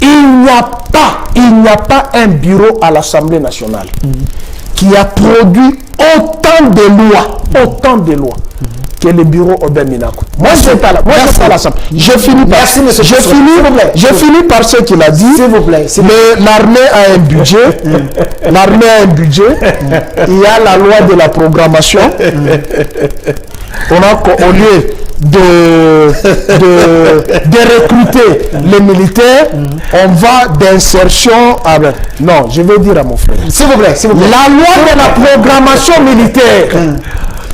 Il n'y a pas un bureau à l'Assemblée nationale qui a produit autant de lois que le bureau Aubin Minakou. Moi, je suis à l'Assemblée. Je finis par ce qu'il a dit. S'il vous plaît. L'armée a un budget. L'armée a un budget. Il y a la loi de la programmation. Au lieu de recruter les militaires, on va d'insertion avec... Non, je vais dire à mon frère. S'il vous plaît. La loi de la programmation militaire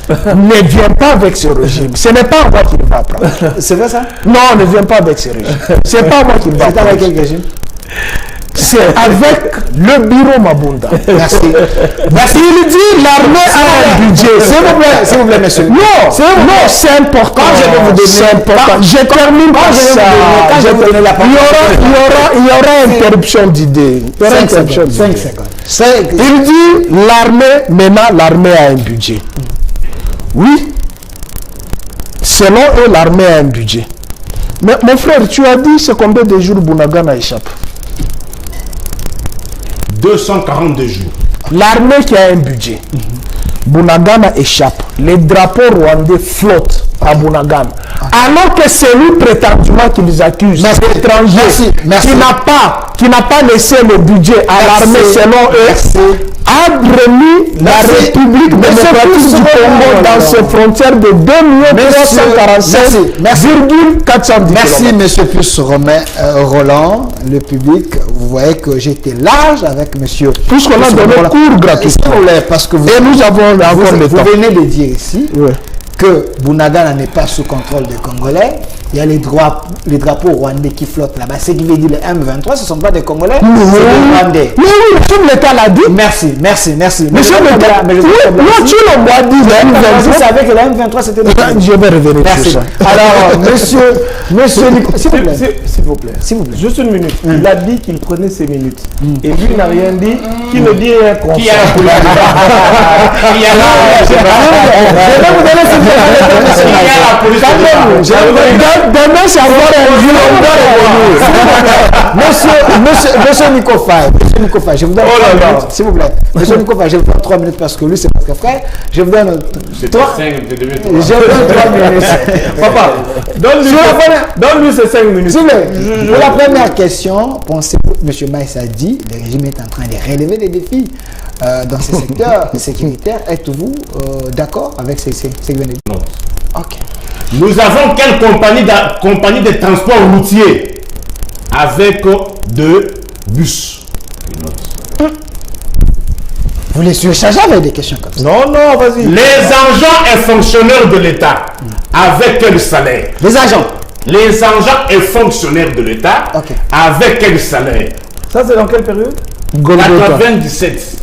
ne vient pas avec ce régime. Ce n'est pas moi qui va prendre. C'est vrai ça? Non, ne vient pas avec ce régime. C'est pas moi qui va prendre. C'est avec quel régime? C'est avec le bureau Mabunda. Merci. Il dit l'armée a un budget. S'il vous plaît, monsieur. Non, c'est important. Quand je vais vous donner, c'est important. Je termine par ça. Il y aura interruption d'idées. 5 secondes. Il dit l'armée, maintenant l'armée a un budget. Oui. Selon eux, l'armée a un budget. Mais mon frère, tu as dit c'est combien de jours Bunagana échappe? 242 jours. L'armée qui a un budget. Bunagana échappe. Les drapeaux rwandais flottent à Bunagana. Alors que c'est lui prétendument qui les accuse, l'étranger, qui n'a pas laissé le budget à l'armée selon eux, a remis la République démocratique du Congo dans ses frontières de 2 347,410 Merci, monsieur Plus Roland. Le public, vous voyez que j'étais large avec monsieur. Puisqu'on a donné cours gratuitement. Parce que et nous avons encore le temps. Vous venez de dire ici que Bunagana n'est pas sous contrôle des Congolais. Il y a les drapeaux rwandais qui flottent là-bas. Ce qui veut dire les M23, ce ne sont pas des Congolais, c'est des Rwandais. Oui, monsieur l'État l'a dit. Merci. Monsieur l'État, non, tu l'as dit. Vous savez que la M23, c'était des Congolais. Je vais revenir sur ça. Alors, monsieur s'il vous plaît. Juste une minute. Il a dit qu'il prenait ses minutes. Et lui, il n'a rien dit. Qui ne dit rien contre ça. Je vais vous donner ce demain, c'est avoir un Monsieur Nico Faye, je vous donne 3 minutes, s'il vous plaît. Monsieur Nico Faye, je vous donne 3 minutes parce que lui, c'est votre frère. Je vous donne 3 minutes. Papa, donne-lui ces 5 minutes. Pour la première question, pensez-vous, M. Maïs a dit, le régime est en train de relever des défis dans ce secteur sécuritaire. Êtes-vous d'accord avec ces Non. Ok. Nous avons quelle compagnie de transport routier avec 2 bus? Vous les surchargez avec des questions comme ça? Non, vas-y. Les agents et fonctionnaires de l'État avec quel salaire? Les agents et fonctionnaires de l'État avec quel salaire? Ça, c'est dans quelle période? 97.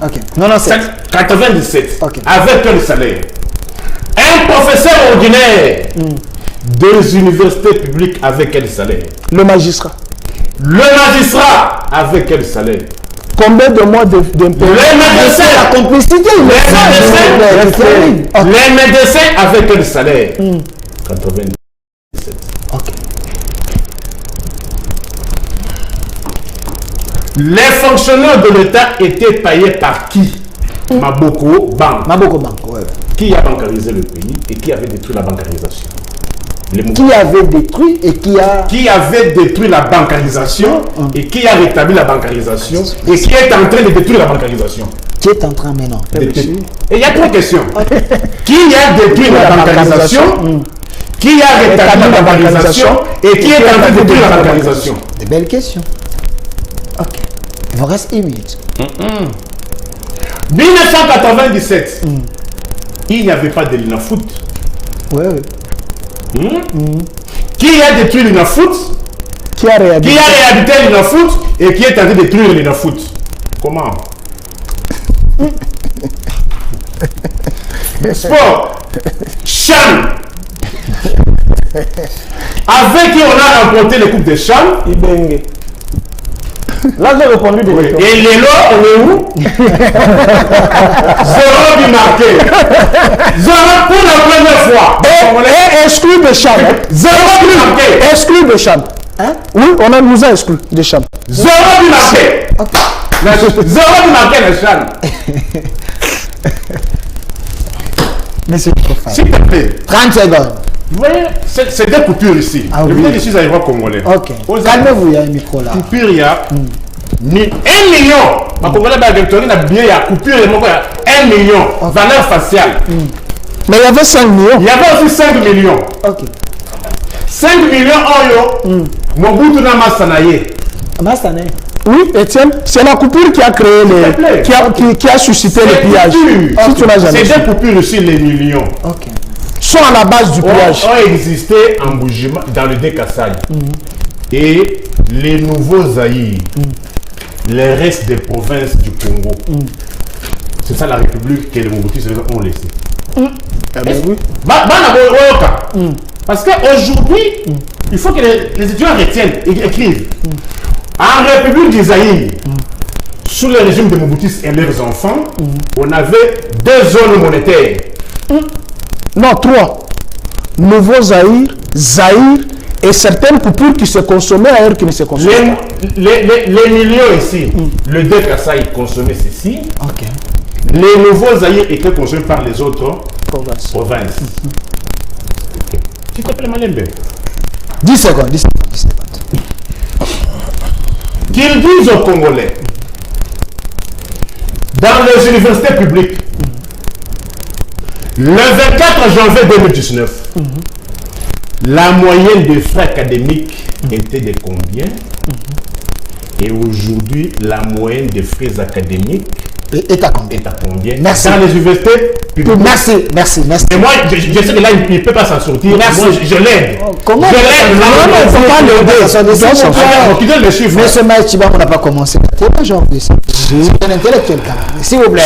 Ok. Non, c'est 97. Avec quel salaire? Un professeur ordinaire 2 universités publiques avec quel salaire? Le magistrat. Le magistrat avec quel salaire? Combien de mois d'impôt? Les médecins, la complicité. Les médecins avec quel salaire? 97. Ok. Les fonctionnaires de l'État étaient payés par qui? Maboko Bank. Qui a bancarisé le pays et qui avait détruit la bancarisation? Qui avait détruit et qui avait détruit la bancarisation et qui a rétabli la bancarisation et qui est en train de détruire la bancarisation? Qui est en train maintenant? Et il y a 3 questions. Qui a détruit la bancarisation? Qui a rétabli la bancarisation et qui est en train de détruire la bancarisation? Des belles questions. Ok. Il vous reste 1 minute. 1997. il n'y avait pas de l'INAFOOT. Oui, oui. Qui a détruit l'INAFOOT? Qui a réhabilité l'INAFOOT et qui est en train de détruire l'INAFOOT? Comment? Sport. Chan. Avec qui on a remporté les coupes de Chan. Ibenge. Là, j'ai répondu des questions. Et les lots, on est où? Zéro but marqué. Zéro pour la première fois. Et exclu de Cham. Zéro but marqué. Exclu de Cham. Hein? Oui, nous a exclu de Cham. Zéro but marqué. Zéro but marqué le Chan. Monsieur Kofai. S'il te plaît. 30 secondes. Vous voyez, c'est des coupures ici. Ah je oui. viens d'ici, à congolais. Ok. Calmez-vous, il y a un micro là. Coupure, il y a 1 million. Ma congolais, il y a bien, il y a coupure, il y a 1 million. Valeur faciale. Mais il y avait 5 millions. Il y avait aussi 5 millions. Ok. 5 millions, Mobutu Namasanaye. Mastané. Oui, Étienne, c'est la coupure qui a créé les, qui a suscité le pillage. Si tu l'as jamais C'est su. des coupures aussi, les millions. Ok. Sont à la base du pillage. Ont existé en Boujima, dans le Dékassai. Et les nouveaux Zaïre, les restes des provinces du Congo, c'est ça la République que les Mobutu ont laissé. Eh ben oui. Parce qu'aujourd'hui, il faut que les étudiants retiennent et écrivent. En République du Zaïre, sous le régime de Mobutu et leurs enfants, on avait 2 zones monétaires. Non, 3. Nouveau Zaïre, Zaïre et certaines coupures qui se consommaient ailleurs qui ne se consommaient pas. Les millions ici, le Dékassai consommait ceci. Ok. Les nouveaux Zaïre étaient consommés par les autres Province. provinces. S'il te plaît, Malembe. 10 secondes, 10 secondes, 10 secondes. Qu'ils disent aux Congolais, dans les universités publiques, le 24 janvier 2019, la moyenne des frais académiques était de combien? Et aujourd'hui, la moyenne des frais académiques Et à combien? est à combien? Merci. Dans les universités publiques. Merci, merci, merci. Et moi, je sais que là, il ne peut pas s'en sortir. Merci. Moi, je l'aide. Comment Je l'aide. Non, il ne faut pas l'aider. Qui donne les chiffres? Monsieur Maïchiba, on n'a pas commencé. C'est genre de ça. C'est un intellectuel quand même. S'il vous plaît.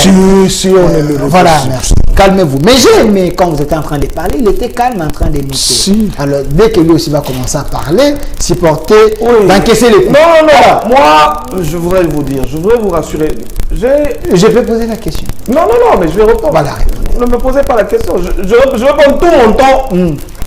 Si on est le Voilà, merci. Calmez-vous. Mais j'ai aimé quand vous étiez en train de parler, il était calme en train d'écouter. Si. Alors, dès que lui aussi va commencer à parler, supporter, d'encaisser les coups. Non, Voilà. moi, je voudrais vous dire, je voudrais vous rassurer. Je peux poser la question. Non, mais je vais répondre. Voilà. Ne me posez pas la question. Je réponds tout mon temps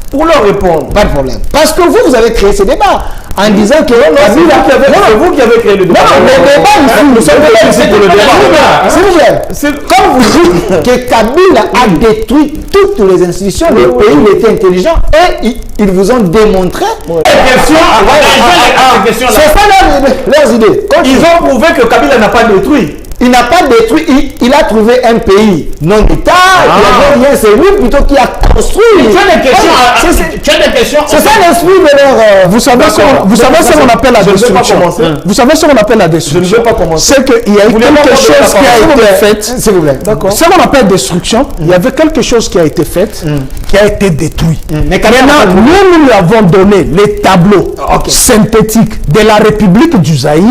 pour leur répondre. Pas de problème. Parce que vous avez créé ce débat en disant que C'est vous qui avez créé le débat. Non, le débat ici, nous sommes ici pour le débat. S'il vous plaît, comme vous dites que Kabila a détruit toutes les institutions, le pays il était intelligent et ils vous ont démontré. C'est ça leurs idées. Ils ont prouvé que Kabila n'a pas détruit. Il n'a pas détruit, il a trouvé un pays non d'État, il n'y avait rien, c'est lui plutôt qui a construit. Tu as des questions. C'est ça l'esprit de leur. Vous savez ce qu'on appelle la destruction. Vous savez ce qu'on appelle la destruction. Je ne veux pas commencer. C'est qu'il y a eu quelque chose qui a été fait. S'il vous plaît. D'accord. Ce qu'on appelle destruction, il y avait quelque chose qui a été fait, qui a été détruit. Mais quand même, Maintenant, nous lui avons donné les tableaux synthétiques de la République du Zaïre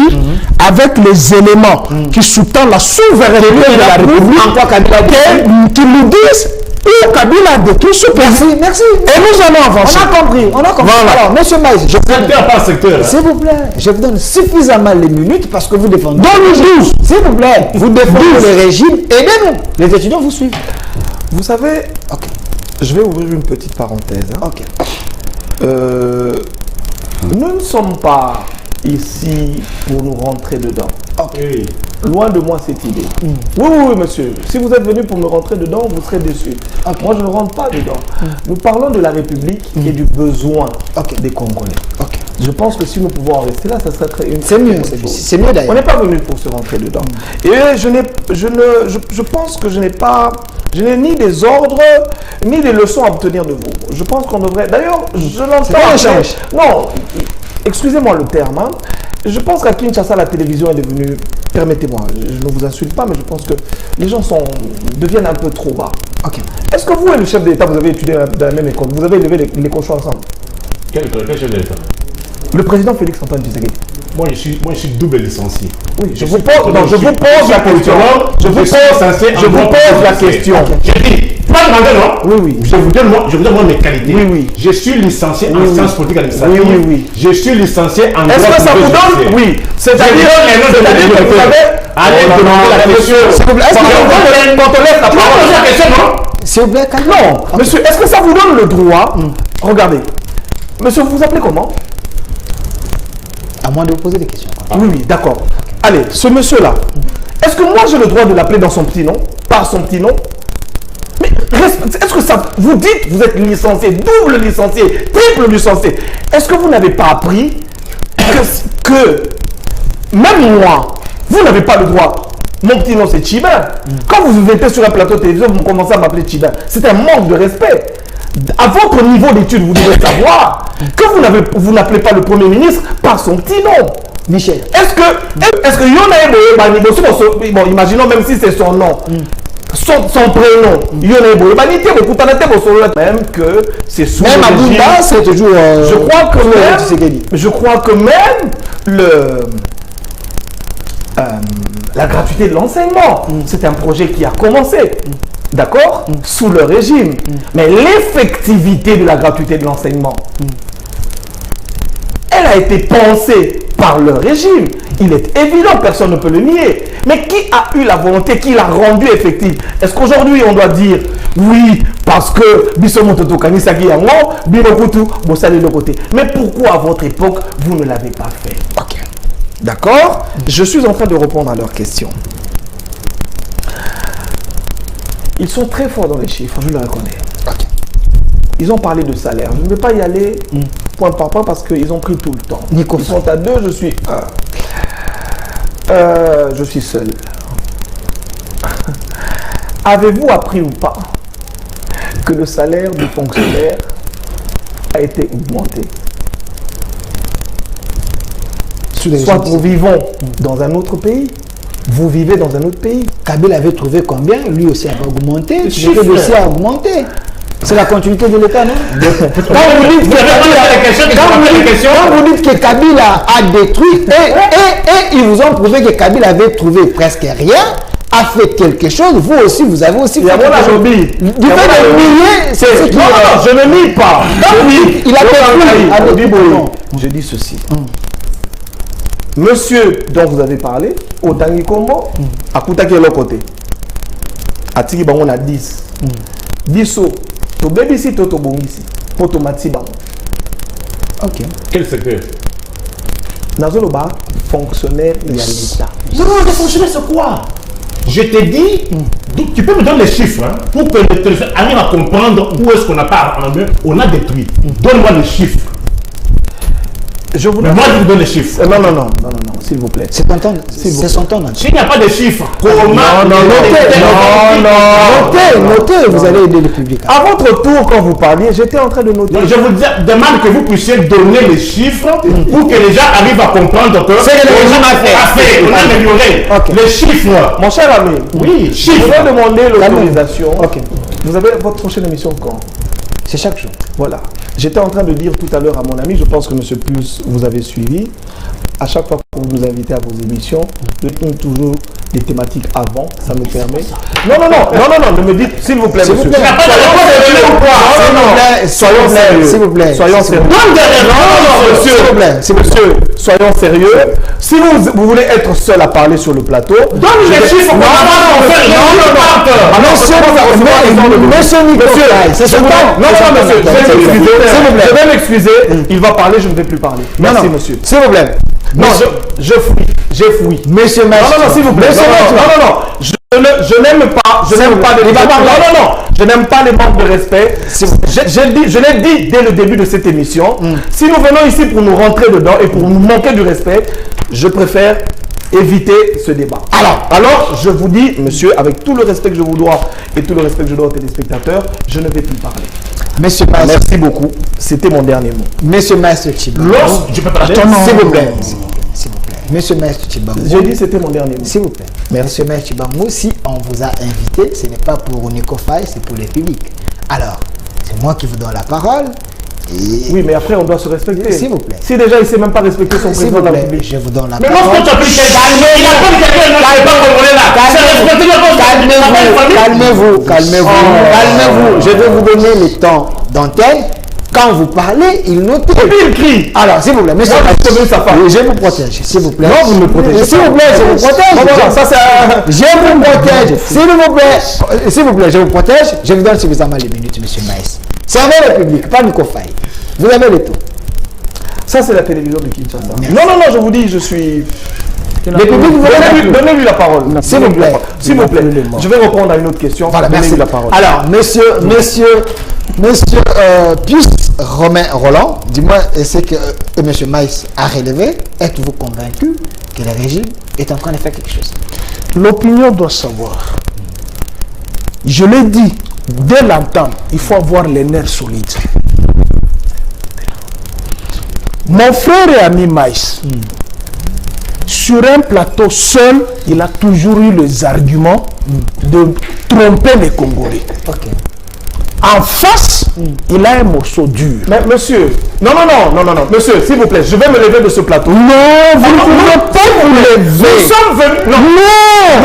avec les éléments qui sous-tendent la souveraineté de la République qui nous disent où Kabila a détruit ce pays. Merci. Et nous allons avancer. On a compris. Voilà. Alors, monsieur Maïs, Secteur par secteur. s'il vous plaît, je vous donne suffisamment les minutes parce que vous défendez. Donne-nous 12. S'il vous plaît, vous défendez le régime, aidez-nous. Les étudiants vous suivent. Vous savez, Ok. je vais ouvrir une petite parenthèse. Ok. Nous ne sommes pas ici pour nous rentrer dedans. Oui. Loin de moi cette idée. Oui, monsieur. Si vous êtes venu pour me rentrer dedans, vous serez déçu. Moi, je ne rentre pas dedans. Nous parlons de la République et du besoin des Congolais. Ok. Je pense que si nous pouvons en rester là, ça serait très une C'est mieux. très bonne chose. C'est mieux On d'ailleurs. n'est pas venu pour se rentrer dedans. Et je pense que je n'ai ni des ordres, ni des leçons à obtenir de vous. Je pense qu'on devrait... D'ailleurs, je l'entends... pas un échange. Non, excusez-moi le terme. Je pense qu'à Kinshasa, la télévision est devenue permettez-moi, je ne vous insulte pas, mais je pense que les gens deviennent un peu trop bas. Ok. Est-ce que vous et le chef de l'État, vous avez étudié dans la même école? Vous avez élevé les cochons ensemble? Quel chef de l'État? Le président Félix Antoine Tshisekedi. Moi, je suis double licencié. Oui, je vous pose la question. Je vous pose la question. J'ai dit, pas demander, non? Oui, oui. Je vous donne moi mes qualités. Oui, oui. Je suis licencié en sciences politiques administratives. Oui, oui, oui. Je suis licencié en droit. Est-ce que ça vous donne? Oui. C'est-à-dire que vous avez... Allez demander la question. S'il vous plaît, est-ce que Quand on laisse la parole... Pose la question, non? s'il vous plaît, calme. Non, monsieur, est-ce que ça vous donne le droit? Regardez. Monsieur, vous vous appelez comment? À moins de vous poser des questions. Oui, oui, d'accord. Allez, ce monsieur-là, est-ce que moi j'ai le droit de l'appeler dans son petit nom? Par son petit nom? Mais est-ce que ça... Vous dites, vous êtes licencié, double licencié, triple licencié. Est-ce que vous n'avez pas appris que même moi, vous n'avez pas le droit? Mon petit nom c'est Chibin. Quand vous mettez sur un plateau de télévision, vous commencez à m'appeler Chibin. C'est un manque de respect. À votre niveau d'études, vous devez savoir que vous n'appelez pas le Premier ministre par son petit nom. Michel. Est-ce que bon, imaginons même si c'est son nom, son prénom, même que c'est sous Même le à régime. Bunda, c'est toujours. Je crois que même la gratuité de l'enseignement, c'est un projet qui a commencé. D'accord? Sous le régime. Mais l'effectivité de la gratuité de l'enseignement, elle a été pensée par le régime. Il est évident, personne ne peut le nier. Mais qui a eu la volonté, qui l'a rendu effective? Est-ce qu'aujourd'hui on doit dire oui, parce que Bissomototo Kanisaki Yango, Birokutu, Bossali de côté. Mais pourquoi à votre époque vous ne l'avez pas fait? Ok. D'accord? Je suis en train de répondre à leurs questions. Ils sont très forts dans les chiffres, je le reconnais. Ok. Ils ont parlé de salaire. Je ne vais pas y aller point par point parce qu'ils ont pris tout le temps. Nico. Ils sont à 2, je suis 1. Je suis seul. Avez-vous appris ou pas que le salaire du fonctionnaire a été augmenté? Soit nous vivons dans un autre pays, vous vivez dans un autre pays. Kabila avait trouvé combien? Lui aussi a augmenté. Le chiffre aussi a augmenté. C'est la continuité de l'État, non? Quand vous dites que Kabila a détruit et ils vous ont prouvé que Kabila avait trouvé presque rien, a fait quelque chose, vous aussi, vous avez aussi fait quelque chose. Du fait de nier, c'est ce qui... Non, je ne nie pas. Il a détruit. Je dis ceci. Monsieur dont vous avez parlé, Otangi Kombo, à Koutaki de l'autre côté. À Tiki Bango, on a 10. 10 to baby si to bongisi. Poto Mati Bango. Ok. Quel secteur? Nazoloba, fonctionnaire de l'État. Non, des fonctionnaires, c'est quoi? Je te dis, tu peux me donner les chiffres hein, pour que le téléphone arrive à comprendre où est-ce qu'on n'a pas en main. On a détruit. Donne-moi les chiffres. Je vous Mais moi, je vous donne les chiffres. Non, s'il vous plaît. C'est son temps. S'il n'y a pas de chiffres, Notez, vous allez aider le public. À votre tour, quand vous parliez, j'étais en train de noter. Je vous demande que vous puissiez donner les chiffres pour que les gens arrivent à comprendre que c'est que le régime a fait. On a amélioré. Okay. Les chiffres. Mon cher ami, Oui, je chiffres. vais demander l'autorisation. Ok. Vous avez votre prochaine émission quand? C'est chaque jour. Voilà. J'étais en train de dire tout à l'heure à mon ami, je pense que M. Plus, vous avez suivi, à chaque fois que vous nous invitez à vos émissions, je donne toujours des thématiques avant, ça me permet... Non, ne me dites, s'il vous plaît, monsieur. S'il vous plaît. Soyons sérieux. S'il vous plaît. Soyons sérieux. Monsieur, soyons sérieux. Si vous voulez être seul à parler sur le plateau... Donne les chiffres. Monsieur Nicolas, c'est son temps. Non, monsieur, je vais m'excuser. Il va parler, je ne vais plus parler. Merci, monsieur. S'il vous plaît. Non, j'ai fouillé. Monsieur Maître. Non, s'il vous plaît. Non. Je n'aime pas. Je n'aime pas les manques de respect. Je l'ai dit dès le début de cette émission. Si nous venons ici pour nous rentrer dedans et pour nous manquer du respect, je préfère éviter ce débat. Alors, je vous dis, monsieur, avec tout le respect que je vous dois et tout le respect que je dois aux téléspectateurs, je ne vais plus parler. Monsieur Maître. Merci beaucoup. C'était mon dernier mot. Monsieur Maître Chiba. Je peux parler. S'il vous plaît. S'il vous plaît. Monsieur Maïs Tchibango. J'ai dit c'était mon dernier mot. S'il vous plaît. Merci. Monsieur Maïs Tchibango, si on vous a invité, ce n'est pas pour Nico Faye, c'est pour les publics. Alors, c'est moi qui vous donne la parole. Et Oui, mais après, on doit se respecter. S'il vous plaît. Si déjà, il ne sait même pas respecter son s'il président vous de la plaît, République. je vous donne la Mais parole. lorsque tu as pris quelqu'un, il a pris quelqu'un, non, c'est pas congolais là. Calmez-vous. Je vais vous donner le temps d'antenne. Quand vous parlez, il note. Il crie. Alors, s'il vous plaît, monsieur, oui, je vous protège, s'il vous plaît. Non, vous me protégez. S'il vous plaît, je vous protège. Voilà, ça c'est Je vous protège. S'il vous plaît, je vous protège. Je vous donne suffisamment les minutes, monsieur Maïs. Servez le public, pas Nico Faye. Vous avez le temps. Ça, c'est la télévision de Kinshasa. Non, je vous dis, je suis... Le public, vous Donnez-lui la parole. S'il vous plaît. S'il vous plaît. Je vais répondre à une autre question. Voilà, merci. Donnez-lui la parole. Alors, monsieur Pius Romain Roland, dis-moi, ce que monsieur Maïs a relevé, êtes-vous convaincu que le régime est en train de faire quelque chose? L'opinion doit savoir. Je l'ai dit, dès l'entame, il faut avoir les nerfs solides. Mon frère et ami Maïs, sur un plateau seul, il a toujours eu les arguments de tromper les Congolais. Ok. En face, il a un morceau dur. Mais monsieur, non, monsieur, s'il vous plaît, je vais me lever de ce plateau. Non, vous ne pouvez pas vous lever. Nous sommes venus. Non,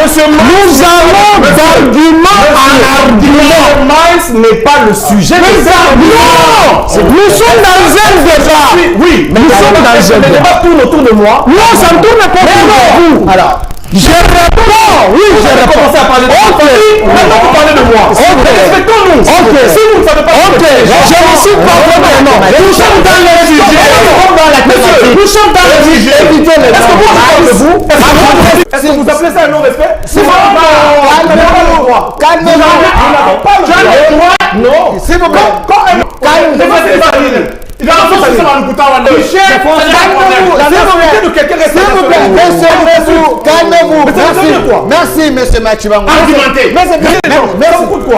Monsieur nous allons d'argument en argument. Maïs n'est pas le sujet. Non, nous sommes dans un débat. Oui, mais nous sommes dans un le débat. débat tourne autour de moi. Non, ça ne tourne pas autour de vous. Alors, je réponds. Oui, Vous je avez réponds. commencé à parler de moi. Maintenant, vous parlez de moi. Ok. Respectons-nous. Ok. Si vous ne savez pas... Ok, je ne suis pas vraiment. Non, nous sommes dans le sujet. Nous sommes dans le sujet. Est-ce que vous parlez de vous? Est-ce que vous appelez ça un non-respect? calmez-vous. Non. S'il vous plaît. Il va en faire ça dans le bouton. Calmez-vous. Merci, monsieur Machibango.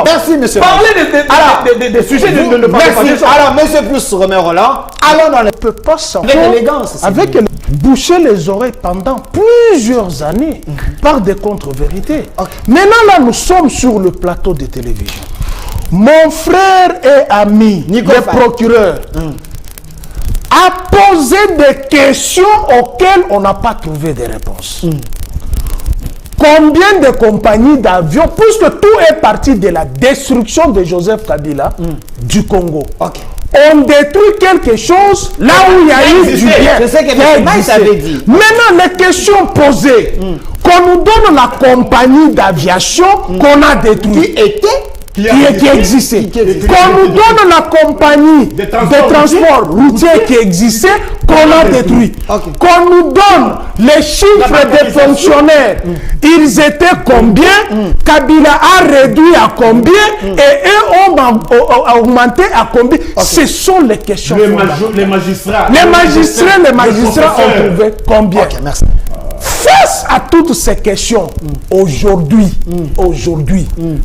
Merci, monsieur. Parlez des sujets de ne pas Merci. Alors, monsieur Plus Romain Roland, allons dans On ne peut pas savoir avec élégance. avec boucher les oreilles pendant plusieurs années par des contre-vérités. Maintenant, là, nous sommes sur le plateau de télévision. Mon frère et ami, Nico le Faye. procureur, a posé des questions auxquelles on n'a pas trouvé de réponses. Combien de compagnies d'avions, puisque tout est parti de la destruction de Joseph Kabila du Congo, on détruit quelque chose là où il y a eu du bien. C'est ce que M. Maïs avait dit. Maintenant, les questions posées, qu'on nous donne la compagnie d'aviation qu'on a détruite. Qui existait. Qu'on nous donne la compagnie de transport routier qui existait, qu'on a détruit. Qu'on nous donne les chiffres des fonctionnaires. Ils étaient combien? Kabila a réduit à combien? Et eux ont augmenté à combien? Ce sont les questions. Les magistrats. Les magistrats ont trouvé combien? Merci. Face à toutes ces questions, aujourd'hui,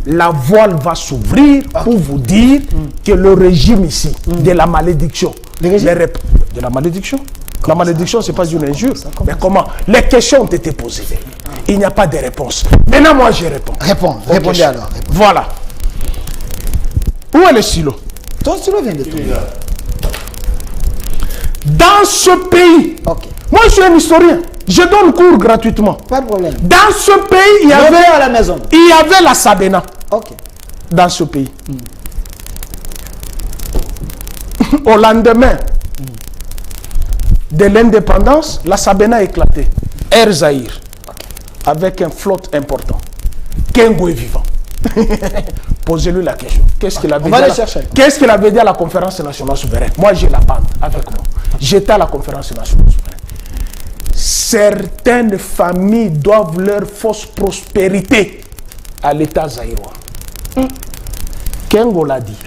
la voile va s'ouvrir pour vous dire que le régime ici, de la malédiction, de la malédiction, la malédiction, c'est pas une injure. Mais comment? Les questions ont été posées. Il n'y a pas de réponse. Maintenant, moi, je réponds. Répondez alors. Voilà. Où est le silo? Ton stylo vient de tout. Dans ce pays, moi, je suis un historien. Je donne cours gratuitement. Pas de problème. Dans ce pays, il y avait à la maison. Il y avait la Sabena. Ok. Dans ce pays. Au lendemain de l'indépendance, la Sabena a éclaté. Air Zahir, avec un flotte important. Kengo est vivant. Posez-lui la question. Qu'est-ce qu'il avait dit à la conférence nationale souveraine? Moi, j'ai la bande avec moi. J'étais à la conférence nationale souveraine. Certaines familles doivent leur fausse prospérité à l'État zaïrois. Kengo l'a dit.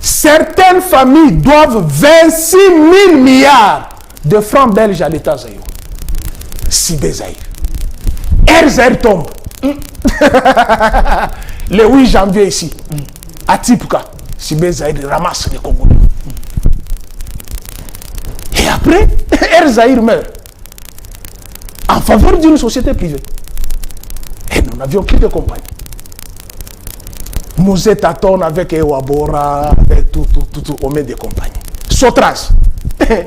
Certaines familles doivent 26 000 milliards de francs belges à l'État zaïrois. Sibé Zahir. Air Zahir tombe. Le 8 janvier ici, à Tipka, Sibé Zahir ramasse les Congolais. Et après, Air Zahir meurt. en faveur d'une société privée. Et nous n'avions plus de compagnie. Mosé Taton avec Ewabora, avec tout, on met des compagnies. Sotras,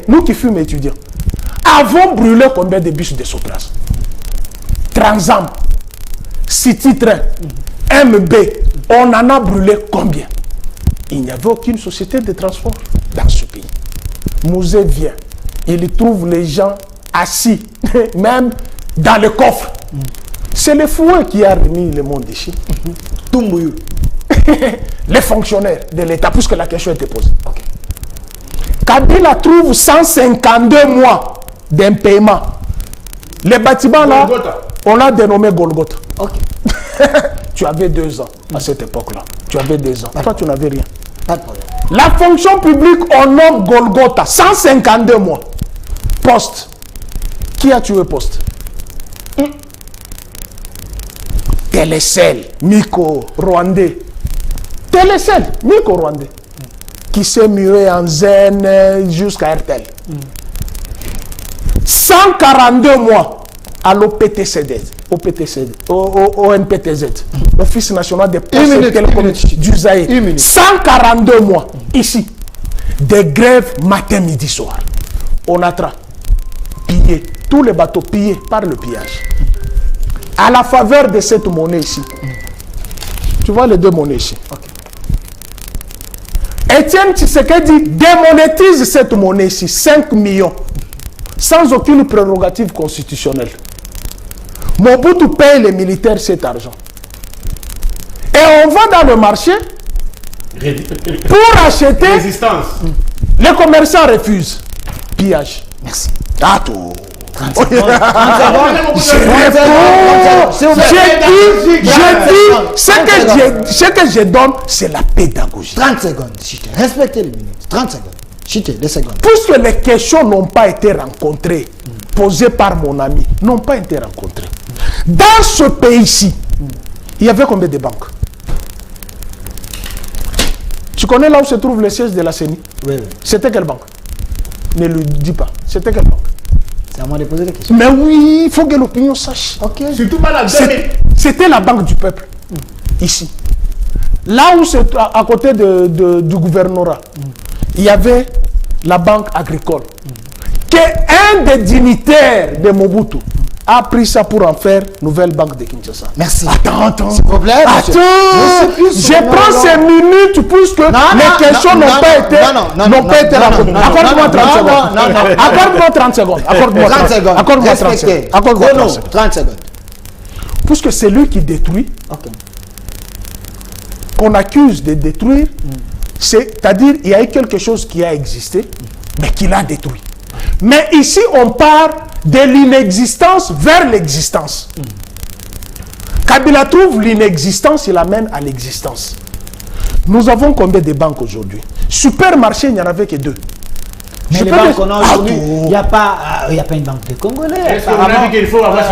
nous qui fûmes étudiants, avons brûlé combien de bus de Sotras? Transam, City Train, MB, on en a brûlé combien? Il n'y avait aucune société de transport dans ce pays. Mosé vient, il trouve les gens assis, même dans le coffre. C'est le fouet qui a remis le monde ici. Tumbuyu. Les fonctionnaires de l'État, puisque la question était posée. Okay. Kabila trouve 152 mois d'impaiement. Les bâtiments là, on l'a dénommé Golgotha. Okay. Tu avais 2 ans à cette époque-là. Tu avais 2 ans. Toi, tu n'avais rien. Pas de problème. La fonction publique, on nomme Golgotha. 152 mois. Poste. Qui a tué Poste? Télécel, Miko, Rwandais. Télécel, Miko, Rwandais. Qui s'est mué en zen jusqu'à RTL. 142 mois à l'OPTCD, au NPTZ, Office national des postes et télécommunications du Zaïre. 142 mois, ici. Des grèves matin, midi, soir. On a pillé, tous les bateaux pillés par le pillage. À la faveur de cette monnaie ici. Tu vois les 2 monnaies ici. Okay. Étienne Tshisekedi démonétise cette monnaie ici, 5 millions, sans aucune prérogative constitutionnelle. Mobutu paye les militaires cet argent. Et on va dans le marché pour acheter. Résistance. Les commerçants refusent. Pillage. Merci. Ah, tout. J'ai dit, ce que je donne, c'est la pédagogie. 30 secondes, Chité. Respectez les minutes. 30 secondes. Chité, 2 secondes. Puisque les questions n'ont pas été rencontrées, posées par mon ami, n'ont pas été rencontrées. Dans ce pays-ci, il y avait combien de banques? Tu connais là où se trouve le siège de la CENI? Oui, oui. C'était quelle banque? Ne le dis pas. C'était quelle banque? C'est à moi de poser des questions. Mais oui, il faut que l'opinion sache. Ok. Surtout pas la C'était la banque du peuple, ici. Là où c'est à côté du gouvernorat, il y avait la banque agricole. Qu'un des dignitaires de Mobutu a pris ça pour en faire nouvelle banque de Kinshasa. Merci. Attends. S'il vous plaît. Attends. Je prends ces minutes puisque les questions n'ont pas été rencontrées. Accorde-moi 30 secondes. Accorde-moi 30 seconde. Accorde-moi 30 secondes. Accorde-moi 30 secondes. Accorde-moi 30 secondes. Puisque c'est lui qui détruit, qu'on accuse de détruire, c'est-à-dire il y a eu quelque chose qui a existé, mais qui l'a détruit. Mais ici, on part de l'inexistence vers l'existence. Kabila trouve l'inexistence, il l'amène à l'existence. Nous avons combien de banques aujourd'hui? Supermarché, il n'y en avait que 2. Mais les banques qu'on a aujourd'hui, il n'y a pas une banque de Congolais. Est-ce qu'on a dit qu'il faut avoir ce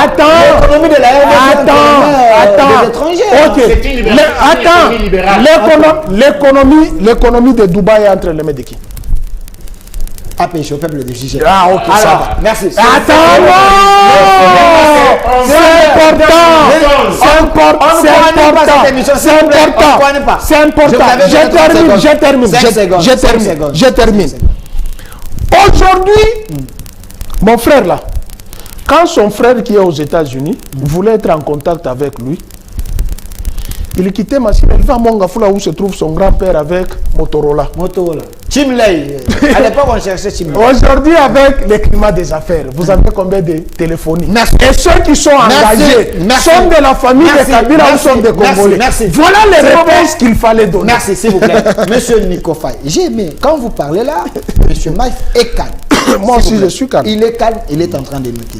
Attends, l'économie de la des étrangers. Ok. L'économie de Dubaï est entre les mains de qui? APH, au peuple de juger. Ah, ok, ça va. Merci. Attends, c'est important. Je termine. Aujourd'hui, mon frère là, quand son frère qui est aux États-Unis voulait être en contact avec lui, il quittait Massina, il va à Mongafula où se trouve son grand-père avec Motorola. Chimley. À l'époque, on cherchait Chimley. Aujourd'hui, avec le climat des affaires, vous avez combien de téléphonie? Et ceux qui sont engagés sont de la famille de Kabila ou sont des Congolais. Voilà les réponses qu'il fallait donner. Merci, s'il vous plaît. Monsieur Nico Faye, j'ai aimé, quand vous parlez là, Monsieur Maïf est calme. Moi aussi, je suis calme. Il est calme, il est en train de noter.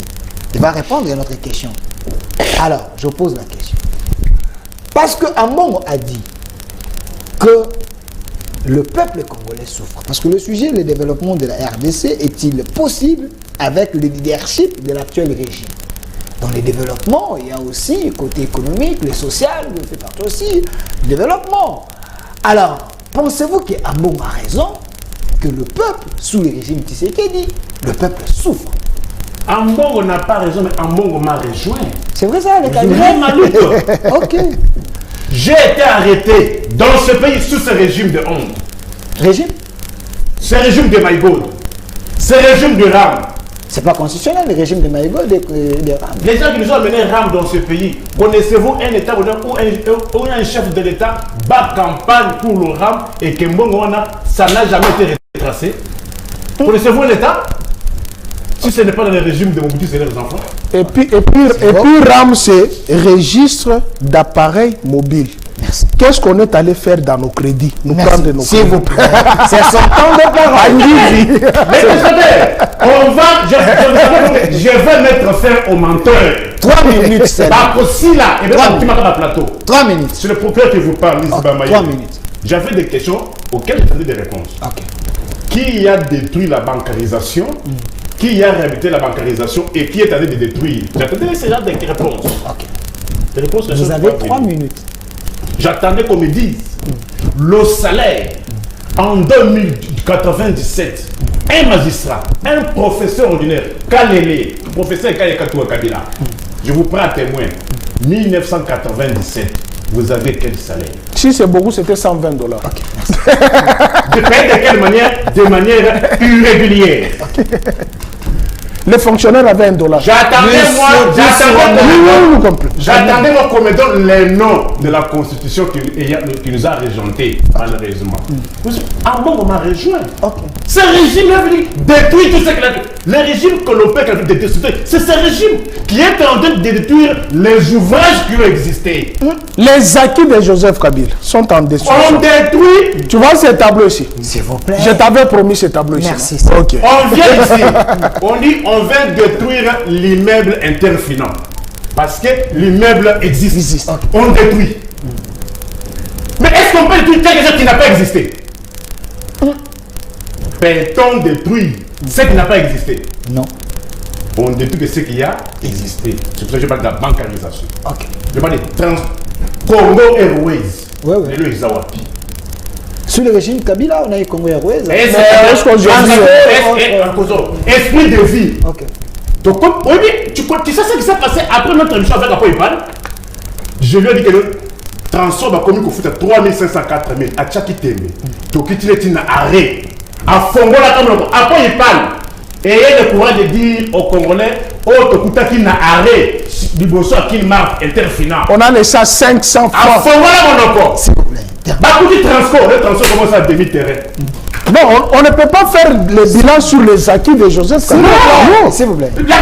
Il va répondre à notre question. Alors, je pose la question. Parce que Ambongo a dit que le peuple congolais souffre. Parce que le sujet, le développement de la RDC, est-il possible avec le leadership de l'actuel régime? Dans le développement, il y a aussi le côté économique, le social, il fait partie aussi du développement. Alors, pensez-vous qu'Ambongo a raison que le peuple, sous le régime Tshisekedi, le peuple souffre. Ambongo n'a pas raison, mais Ambongo m'a rejoint. C'est vrai ça, les Je candidats. ma lutte. Ok. J'ai été arrêté dans ce pays sous ce régime de honte. Régime? Ce régime de Maïgaud. Ce régime de Ram. C'est pas constitutionnel, le régime de Maïgo, de Ram. Les gens qui nous ont amené Ram dans ce pays, connaissez-vous un État où un chef de l'État bat campagne pour le Ram et que Mbongoana, ça n'a jamais été retracé? Connaissez-vous un État? Si ce n'est pas dans le régime de Mobutu, c'est leurs enfants. Et puis RAM, c'est registre d'appareils mobiles. Merci. Qu'est-ce qu'on est allé faire dans nos crédits? Nous Merci. prendre nos S'il crédits. vous plaît. C'est son temps de parole. Mais je vais mettre fin au menteur. 3 minutes, c'est là. Parce que si là, et bien, tu m'as pas plateau. 3 minutes. C'est le propriétaire qui vous parle, Lise Bamaye. 3 minutes. J'avais des questions auxquelles j'attendais des réponses. Ok. Qui a détruit la bancarisation? Qui a réhabilité la bancarisation et qui est allé de détruire? J'attendais ces gens des réponses. Ok. Des réponses Vous avez 3 minutes. J'attendais qu'on me dise le salaire en 2097. Un magistrat, un professeur ordinaire, Kalele, professeur Kayekatou Kabila, je vous prends à témoin, 1997, vous avez quel salaire? Si c'est beaucoup, c'était 120 $. Ok. De payer de quelle manière? De manière irrégulière. Les fonctionnaires avaient $1. J'attendais moi qu'on me donne les noms de la constitution qui nous a régentés, malheureusement. En bon, on m'a rejoint. Ce régime est venu détruire tout ce qu'il a fait. Le régime que l'on peut détruire, c'est ce régime qui est en train de détruire les ouvrages qui ont existé. Les acquis de Joseph Kabila sont en destruction. On détruit. Tu vois ces tableaux ici? S'il vous plaît. Je t'avais promis ces tableaux ici. Merci. Ok. On vient ici, on dit on vient détruire l'immeuble Interfinance. Parce que l'immeuble existe. Ok. On détruit. Mais est-ce qu'on peut détruire quelque chose qui n'a pas existé? Peut-on détruire ce qui n'a pas existé? Non. On détruit que ce qui a existé. C'est pour ça que je parle de la bancarisation. Ok. Je parle de Congo Airways. Ouais, ouais. Et le Izawapi. Sous le régime Kabila, on a eu Congo Airways. Esprit de vie. Ok. Donc, oui, tu sais ce qui s'est passé après notre émission avec Apo Ipan? Je lui ai dit que le transport va commis qu'on fout à 3504 000 à Tchakiteme. Donc, il est un arrêt. À Fongola, comme Apo Ipan. Et il y a le courage de dire aux Congolais, oh, Tokuta qui n'a arrêt, du bonsoir qui marque Interfinance. On a laissé à 500 À francs. Fongola, mon encore. S'il vous plaît. Bakouti transport, le transport commence à demi-terrain. Non, on ne peut pas faire le bilan sur les acquis de Joseph Kabila. Non, s'il vous plaît. La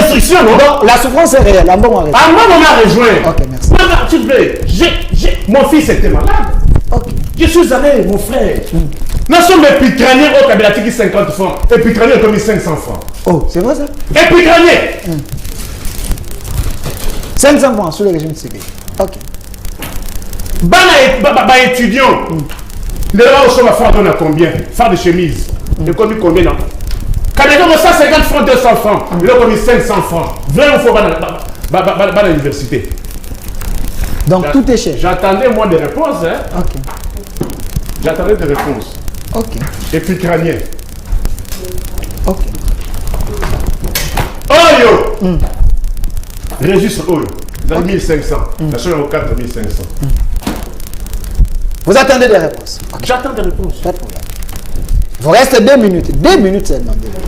destruction, non? La souffrance est réelle. En bon arrêt. Ah, moi, on m'a rejoint. Ok, merci. Moi, s'il te plaît, mon fils était malade. Ok. Je suis allé, mon frère. Nous sommes épicraniers au Kabila qui 50 francs. Épicraniers comme 500 francs. Oh, c'est vrai ça? Épicraniers. 500 francs sous le régime civil. Ok. Bah, étudiant. Les gens sont à faire à combien? Faire de chemise. Et commis combien? Quand les gens ont 150 francs, 200 francs. Ils ont commis 500 francs. Vraiment, il faut à l'université. Donc tout est cher. J'attendais moi des réponses. Hein. Ok. J'attendais des réponses. Ok. Épicranien. Ok. Oyo! Registre Oyo. Dans 1500. La seule au 4500. Vous attendez des réponses. Okay. J'attends des réponses. Pas de problème. Il vous reste 2 minutes. 2 minutes seulement. 2 minutes.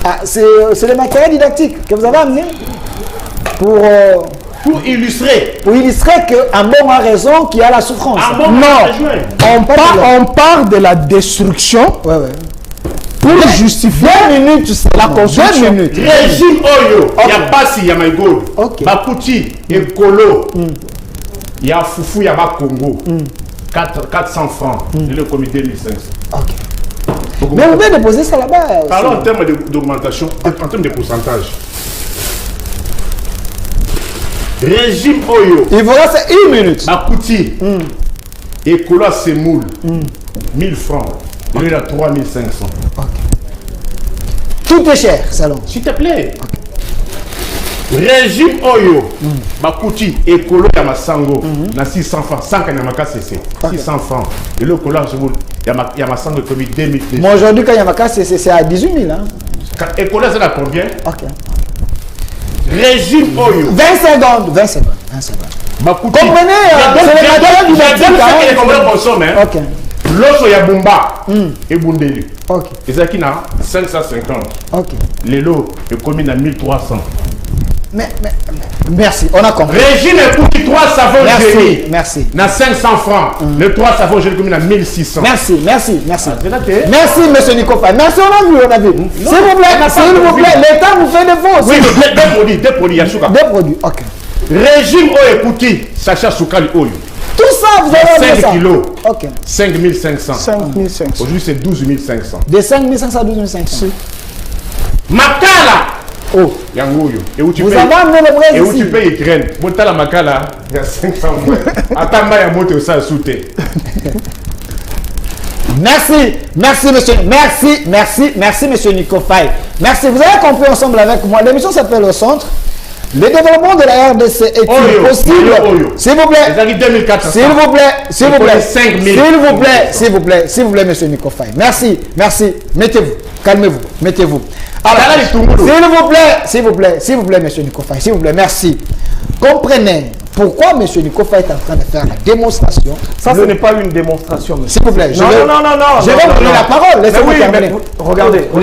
Ah, c'est le matériel didactique que vous avez amené pour illustrer qu'un bon a raison qu'il y a la souffrance. Non, on part de la destruction pour justifier 2 minutes, la construction. 2 minutes. Régime Oyo, il y a Passi, il y a Maïgod, Bakuti, Ekolo, il y a Foufou, il y a Congo. 400 francs, le comité 1500. Ok. Mais vous pouvez déposer ça là-bas. Parlons en termes d'augmentation, en termes de pourcentage. Régime Oyo. Il vous reste 1 minute. Bakuti. Ekola Semoul. 1000 francs. Il a 3500. Ok. Tout est cher, salon. S'il te plaît. Régime Oyo, Bakuti, Ekolo Yamasango, na 600 francs, 100 Kanyamaka CC, 600 francs. Et le collant, Yamasango est commis 2000. Mais aujourd'hui, Kanyamaka c'est à 18 000. Hein? Ekolo, c'est à combien? Ok. Régime Oyo. 20 secondes. 20 secondes. 20 secondes. Bakuti. Comprenez, c'est le matériel du Bakuti. Ok. L'osso Yabumba et Bundeli. Ok. Et ça qui n'a 550. Ok. Les lots est commis à 1300. Mais, merci, on a compris. Régime Ekouti 3 savons génie. Merci. Na 500 francs. Les 3 savons génie commis à 1600. Merci. Merci, Monsieur Nicofa. Merci, on a vu. S'il vous plaît, l'État vous fait des fausses. Oui, deux produits, Yasuka. Des produits, ok. Régime Ekouti, Sacha Soukali Oyo. Tout ça, vous avez 5 kilos. Ok. 5500. 5500. Aujourd'hui, c'est 12 500. De 5500 à 12 500. Makala. Oh. Yangoyo. Et où tu vous payes, avez amené le prix et où ici. tu payes Ukraine. Montala Makala, il y a 500 francs. Attends, il y a monté au ça souté. Merci, monsieur Nicofaï. Merci, vous avez compris ensemble avec moi. L'émission s'appelle Au Centre. Le développement de la RDC est-il possible? S'il vous plaît. S'il vous plaît, monsieur Nicofaï. Merci. Mettez-vous. Calmez-vous. Mettez-vous. Alors, s'il vous plaît, monsieur Nicofaï. S'il vous plaît, merci. Comprenez pourquoi monsieur Nicofaï est en train de faire la démonstration. Ça, ce n'est pas une démonstration, monsieur. S'il vous plaît, je vais vous donner la parole. Laissez-moi terminer. Regardez. Non,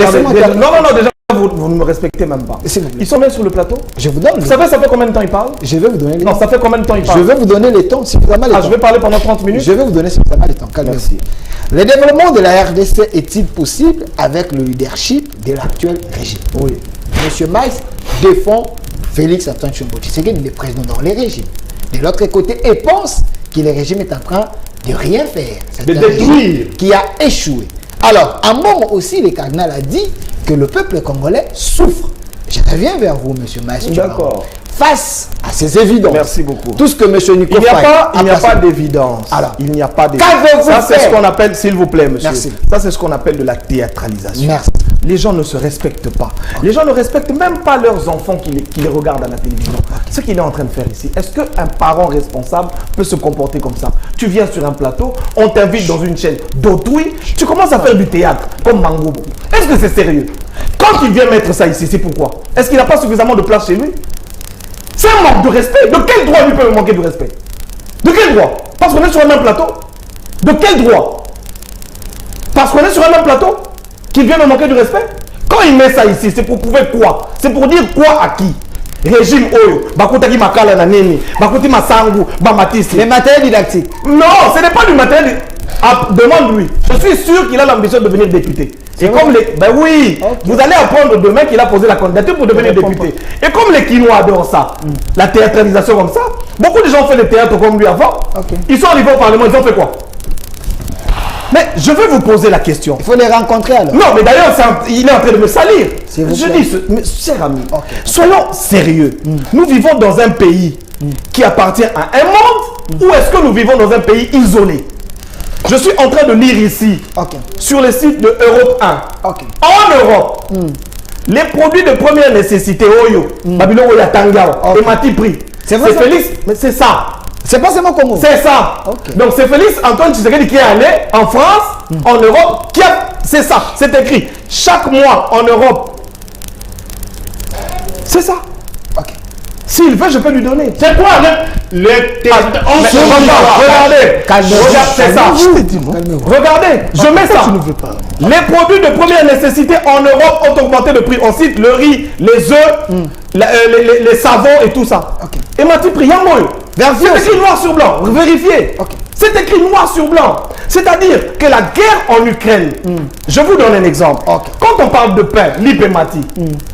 déjà, vous ne me respectez même pas. Ils sont même sur le plateau. Je vous donne. Vous savez, ça fait combien de temps ils parlent? Je vais vous donner les temps. Non, ça fait combien de temps ils parlent? Je vais vous donner les temps suffisamment. Je vais parler pendant 30 minutes. Je vais vous donner suffisamment les temps. Calmez-vous. Le développement de la RDC est-il possible avec le leadership de l'actuel régime? Oui. Monsieur Maïs défend Félix Antoine Tshisekedi, le président dans les régimes. De l'autre côté, il pense que le régime est en train de rien faire. C'est de détruire. Qui a échoué. Alors, à un moment aussi, le cardinal a dit que le peuple congolais souffre. Je reviens vers vous, monsieur Maïs. D'accord. Face à ces évidences. Merci beaucoup. Tout ce que monsieur Nicolas il n'y a pas d'évidence. Alors, il n'y a pas d'évidence. Ça, c'est ce qu'on appelle, s'il vous plaît, monsieur. Merci. Ça, c'est ce qu'on appelle de la théâtralisation. Merci. Les gens ne se respectent pas. Les gens ne respectent même pas leurs enfants qui les regardent à la télévision. Ce qu'il est en train de faire ici, est-ce qu'un parent responsable peut se comporter comme ça? Tu viens sur un plateau, on t'invite dans une chaîne d'autrui, tu commences à faire du théâtre comme Mangoubo. Est-ce que c'est sérieux? Quand il vient mettre ça ici, c'est pourquoi? Est-ce qu'il n'a pas suffisamment de place chez lui? C'est un manque de respect. De quel droit lui peut me manquer de respect? De quel droit? Parce qu'on est sur un même plateau? De quel droit? Parce qu'on est sur un même plateau? Qu'il vient me manquer de respect? Quand il met ça ici, c'est pour prouver quoi? C'est pour dire quoi à qui? Régime Oyo, Bakutaki Makala Naneni, Bakuti Masangu, Bamatisi. Les matériels didactiques. Non, ce n'est pas du matériel. Ah, demande-lui. Je suis sûr qu'il a l'ambition de devenir député. Et comme les... Ben oui, okay. Vous allez apprendre demain qu'il a posé la candidature pour devenir député. Et comme les Quinois adorent ça, la théâtralisation comme ça, beaucoup de gens ont fait le théâtre comme lui avant. Okay. Ils sont arrivés au Parlement, ils ont fait quoi? Mais je vais vous poser la question. Il faut les rencontrer alors. Non, mais d'ailleurs, il est en train de me salir. Je dis, cher ami, soyons sérieux. Nous vivons dans un pays qui appartient à un monde ou est-ce que nous vivons dans un pays isolé? Je suis en train de lire ici, sur le site de Europe 1. En Europe, les produits de première nécessité, Oyo, Babylon Oya Tangao, et Mati Prix. C'est Félix, mais c'est ça. C'est pas seulement comme c'est ça. Donc c'est Félix Antoine Tshisekedi qui est allé en France, en Europe, qui a... C'est ça, c'est écrit. Chaque mois en Europe. C'est ça. S'il veut, je peux lui donner. C'est quoi regardez, c'est ça. Regardez, je mets ça. Les produits de première nécessité en Europe ont augmenté de prix. On cite le riz, les œufs, les savons et tout ça. Et Mati Prix, c'est écrit noir sur blanc. Vérifiez. C'est écrit noir sur blanc. C'est-à-dire que la guerre en Ukraine, je vous donne un exemple. Quand on parle de pain, l'hypématie,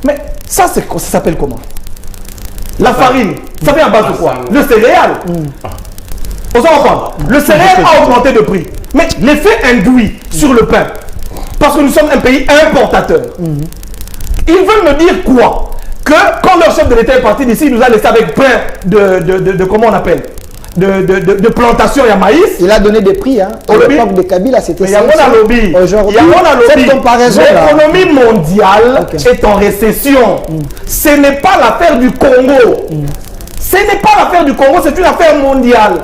mais ça s'appelle comment? La farine, ça vient à base de quoi? Le céréal. On s'en reprend. Le céréal a augmenté de prix. Mais l'effet induit sur le pain, parce que nous sommes un pays importateur, ils veulent me dire quoi? Que quand leur chef de l'État est parti d'ici, il nous a laissé avec plein de comment on appelle? de plantation et maïs. Il a donné des prix. Hein. À l'époque de Kabila, c'était ça. Aujourd'hui, cette comparaison-là. L'économie mondiale est en récession. Ce n'est pas l'affaire du Congo. Ce n'est pas l'affaire du Congo, c'est une affaire mondiale.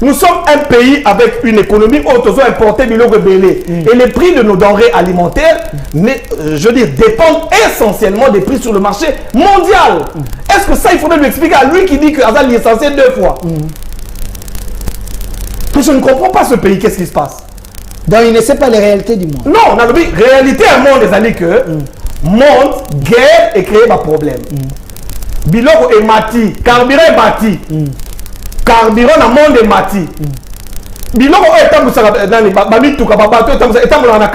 Nous sommes un pays avec une économie où nous avons importé du belé. Et les prix de nos denrées alimentaires, je veux dire, dépendent essentiellement des prix sur le marché mondial. Est-ce que ça, il faudrait lui expliquer à lui qui dit que Azal est licencié 2 fois? Je ne comprends pas ce pays, qu'est-ce qui se passe? Donc il ne sait pas les réalités du monde. Non, on a dit, réalité à monde des années que monde, guerre et créer un problème. Biloko est mati, carburant est bâti. Carburant dans le monde est mati. Biloko est carburant.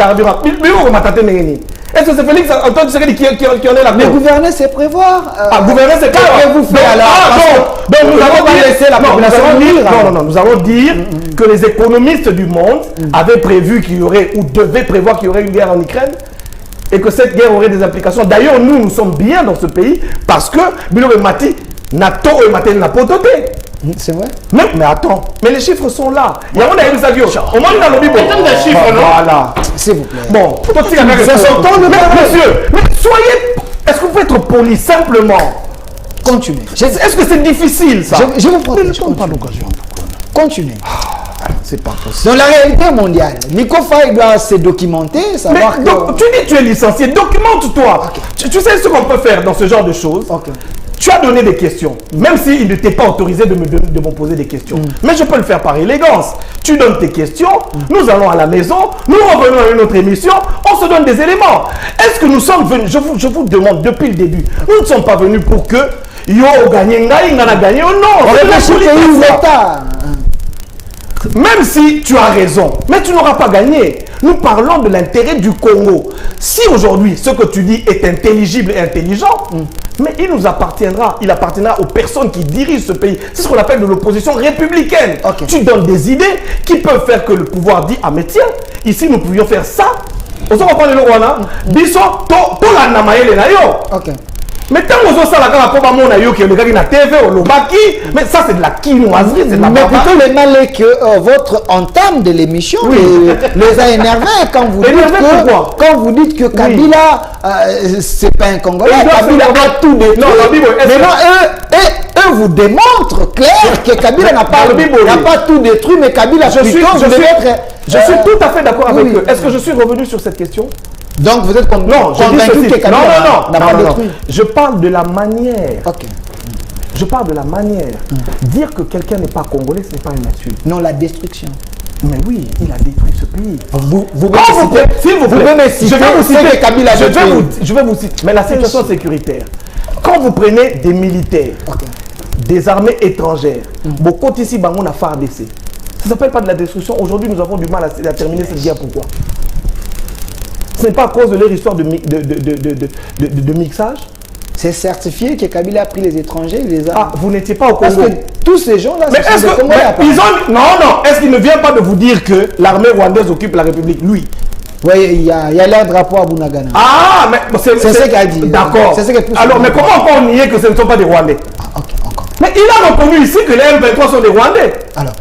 Est-ce que c'est Félix Antoine Tshisekedi qui en est là? Mais gouverner, c'est prévoir. Gouverner, c'est prévoir. Qu'est-ce que vous faites alors? Donc nous allons pas laisser la population. Non, nous allons dire que les économistes du monde avaient prévu qu'il y aurait, ou devaient prévoir qu'il y aurait une guerre en Ukraine. Et que cette guerre aurait des implications. D'ailleurs, nous sommes bien dans ce pays parce que Biloko Mati n'a pas n'a pas doté. C'est vrai. Mais attends, mais les chiffres sont là. Il y a un avis. Au moins, on a lobby. Des chiffres, non? Voilà. S'il vous plaît. Bon, monsieur, mais soyez. Est-ce que vous pouvez être poli simplement? Continuez. Est-ce que c'est difficile ça? Je vous protège. Pas l'occasion. Continuez. C'est pas possible. Dans la réalité mondiale, Nico Faye doit se documenter, savoir donc, tu dis que tu es licencié, documente-toi. Okay. Tu sais ce qu'on peut faire dans ce genre de choses. Okay. Tu as donné des questions, même s'il ne t'est pas autorisé de me poser des questions. Mais je peux le faire par élégance. Tu donnes tes questions, nous allons à la maison, nous revenons à une autre émission, on se donne des éléments. Est-ce que nous sommes venus, je vous demande depuis le début, nous ne sommes pas venus pour que Yo gagné, on a gagné ou non. Même si tu as raison, mais tu n'auras pas gagné. Nous parlons de l'intérêt du Congo. Si aujourd'hui, ce que tu dis est intelligible et intelligent, mais il nous appartiendra. Il appartiendra aux personnes qui dirigent ce pays. C'est ce qu'on appelle de l'opposition républicaine. Okay. Tu donnes des idées qui peuvent faire que le pouvoir dit, ah mais tiens, ici nous pouvions faire ça. On s'en va prendre le Rwanda. Biso, to la namaye le nayo. Ok. Mais tant que vous avez la TV, mais ça c'est de la quinoiserie, c'est de la mais plutôt le mal est que votre entame de l'émission les a énervés quand vous dites que Kabila, c'est pas un Congolais, Kabila a tout détruit. Maintenant, eux vous démontrent clair que Kabila n'a pas tout détruit, mais Kabila je suis tout à fait d'accord avec eux. Est-ce que je suis revenu sur cette question? Donc vous êtes convaincu que Kabila n'a pas détruit. Je parle de la manière. Okay. Je parle de la manière. Dire que quelqu'un n'est pas congolais, ce n'est pas une insulte. Non, la destruction. Mais oui, il a détruit ce pays. S'il vous plaît, je vais vous citer. Mais la situation sécuritaire. Quand vous prenez des militaires, des armées étrangères, beaucoup ici, on a FARDC. Ça ne s'appelle pas de la destruction. Aujourd'hui, nous avons du mal à terminer cette guerre. Pourquoi? Ce n'est pas à cause de leur histoire de mixage. C'est certifié que Kabila a pris les étrangers, les a... Ah, vous n'étiez pas au Congo. Parce que tous ces gens-là, sont des Congolais. Non, est-ce qu'il ne vient pas de vous dire que l'armée rwandaise occupe la République, lui? Oui, il y a leur drapeau à Bunagana. Ah, mais c'est ce qu'il a dit. D'accord. Alors, mais comment on peut nier que ce ne sont pas des Rwandais? Ah, ok, encore. Mais il a reconnu ici que les M23 sont des Rwandais. Alors,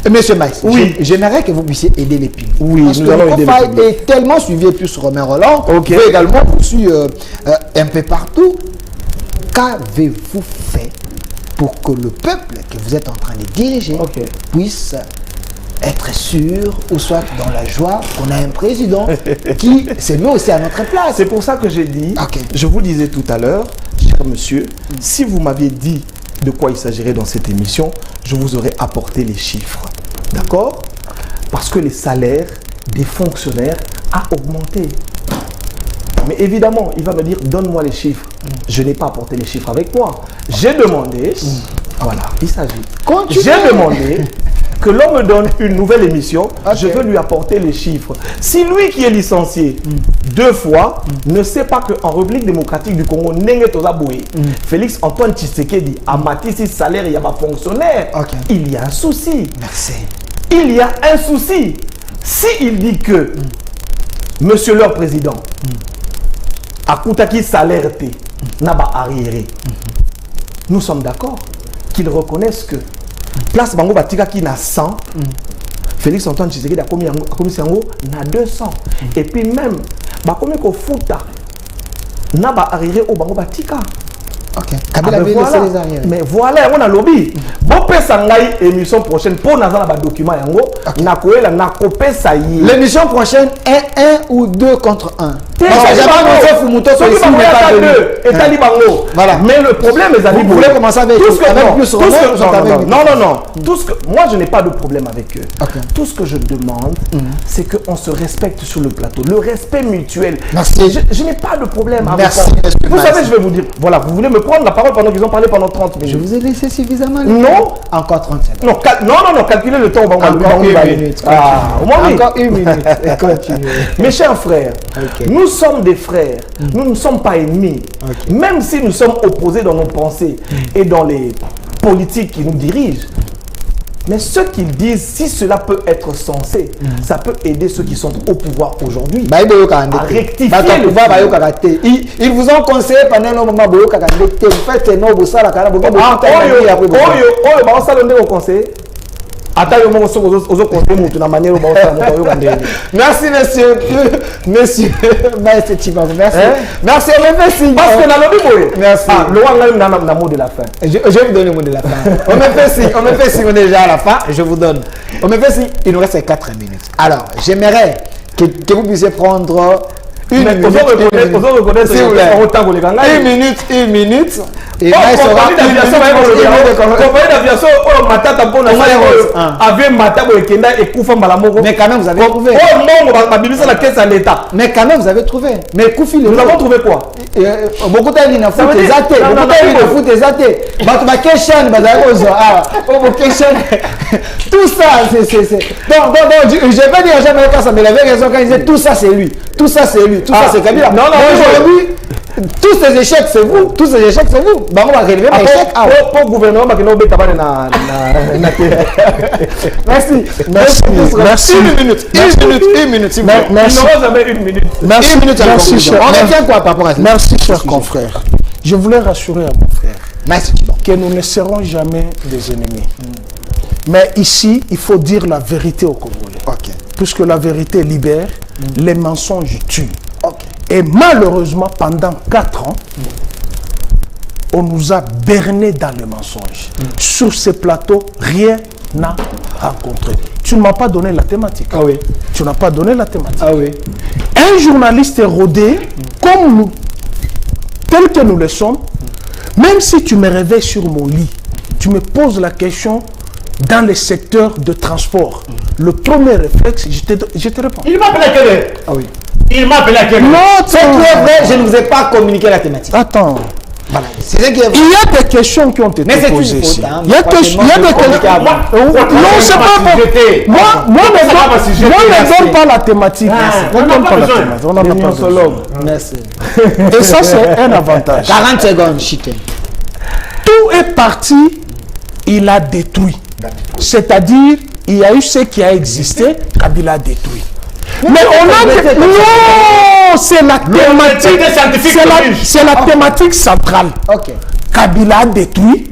Monsieur Maïs, oui. J'aimerais que vous puissiez aider les pays. Oui, parce que le Faye est tellement suivi, et plus Romain Roland, vous également vous suivez un peu partout. Qu'avez-vous fait pour que le peuple que vous êtes en train de diriger puisse être sûr ou soit dans la joie qu'on a un président qui se met aussi à notre place? C'est pour ça que j'ai dit, je vous disais tout à l'heure, cher monsieur, si vous m'aviez dit de quoi il s'agirait dans cette émission, je vous aurais apporté les chiffres. D'accord? Parce que les salaires des fonctionnaires ont augmenté. Mais évidemment, il va me dire, donne-moi les chiffres. Je n'ai pas apporté les chiffres avec moi. J'ai demandé, voilà, il s'agit. J'ai demandé que l'on me donne une nouvelle émission, je veux lui apporter les chiffres. Si lui qui est licencié 2 fois ne sait pas qu'en République démocratique du Congo, Félix Antoine Tshisekedi a matissé salaire et il y a pas fonctionnaire, il y a un souci. Merci. Il y a un souci. S'il dit que monsieur leur président a coûté salaire n'a pas arriéré, nous sommes d'accord qu'ils reconnaissent que place bango batika qui na 100. Félix Antoine Tshisekedi a commis yango na 200. Et puis même ba commis ko futa na ba arrivé au bango batika. OK. Kabila avait laissé les arrières. Mais voilà, on a lobby. Bon pesa ngai émission prochaine pour na ba document yango na koela na kopesa yi. L'émission prochaine est 1 ou 2 contre 1. Voilà. Mais le problème, les amis, vous voulez commencer avec plus non. Tout ce que moi, je n'ai pas de problème avec eux. Okay. Tout ce que je demande, c'est qu'on se respecte sur le plateau. Le respect mutuel. Merci. Je n'ai pas de problème avec eux. Vous savez, je vais vous dire, voilà, vous voulez me prendre la parole pendant qu'ils ont parlé pendant 30 minutes. Je vous ai laissé suffisamment. Non. Encore 30 secondes. Non, calculez le temps. Encore une minute. Encore une minute. Mes chers frères, nous sommes des frères. Nous ne sommes pas ennemis. Même si nous sommes opposés dans nos pensées et dans les politiques qui nous dirigent. Mais ce qu'ils disent, si cela peut être sensé, ça peut aider ceux qui sont au pouvoir aujourd'hui à rectifier le pouvoir. Ils vous ont conseillé pendant un moment de merci monsieur Maître Chibango, merci. Merci, on me fait signe. Parce que merci. Le mot de la fin. Je vais vous donner le mot de la fin. On me fait signe, on est déjà à la fin, je vous donne. On me fait signe, il nous reste 4 minutes. Alors, j'aimerais que vous puissiez prendre une minute. Et là, il sera mais quand même, vous avez trouvé. Mais quand même, vous avez trouvé. Mais Koufi, nous avons trouvé quoi? Beaucoup de gens font des athées. Tout ça, c'est. Donc, je vais dire jamais quand ça me l'avait raison quand il disait tout ça, c'est lui. Tout ça, c'est lui. Tout ça, c'est Kabila. Non, aujourd'hui. Tous ces échecs, c'est vous. Tous ces échecs, c'est vous. Bah, on va relever mes échecs. Pour le gouvernement, Merci. Une minute. Merci. Il n'aura jamais une minute. Merci. On retient quoi par rapport à ça? Merci, cher confrère. Je voulais rassurer à mon frère que nous ne serons jamais des ennemis. Mais ici, il faut dire la vérité aux Congolais. Puisque la vérité libère, les mensonges tuent. Et malheureusement, pendant 4 ans, on nous a berné dans le mensonge. Sur ces plateaux, rien n'a rencontré. Tu ne m'as pas donné la thématique. Tu n'as pas donné la thématique. Un journaliste rodé, comme nous, tel que nous le sommes, même si tu me réveilles sur mon lit, tu me poses la question dans les secteurs de transport. Le premier réflexe, je te réponds. Il m'a appelé à quelle heure? Il m'a appelé à quelle heure? Non, c'est vrai, je ne vous ai pas communiqué la thématique. Attends. Voilà. Il y a des questions qui ont été posées ici. Il y a des questions. Non, c'est pas bon. Moi, ne donne pas la thématique. Ne donne pas la thématique. On n'en a pas besoin. Merci. Et ça, c'est un avantage. 40 secondes, Chicken. Tout est parti, il a détruit. C'est-à-dire, il y a eu ce qui a existé, Kabila a détruit. Mais on a dit, non, c'est la thématique, c'est la thématique centrale. Kabila a détruit,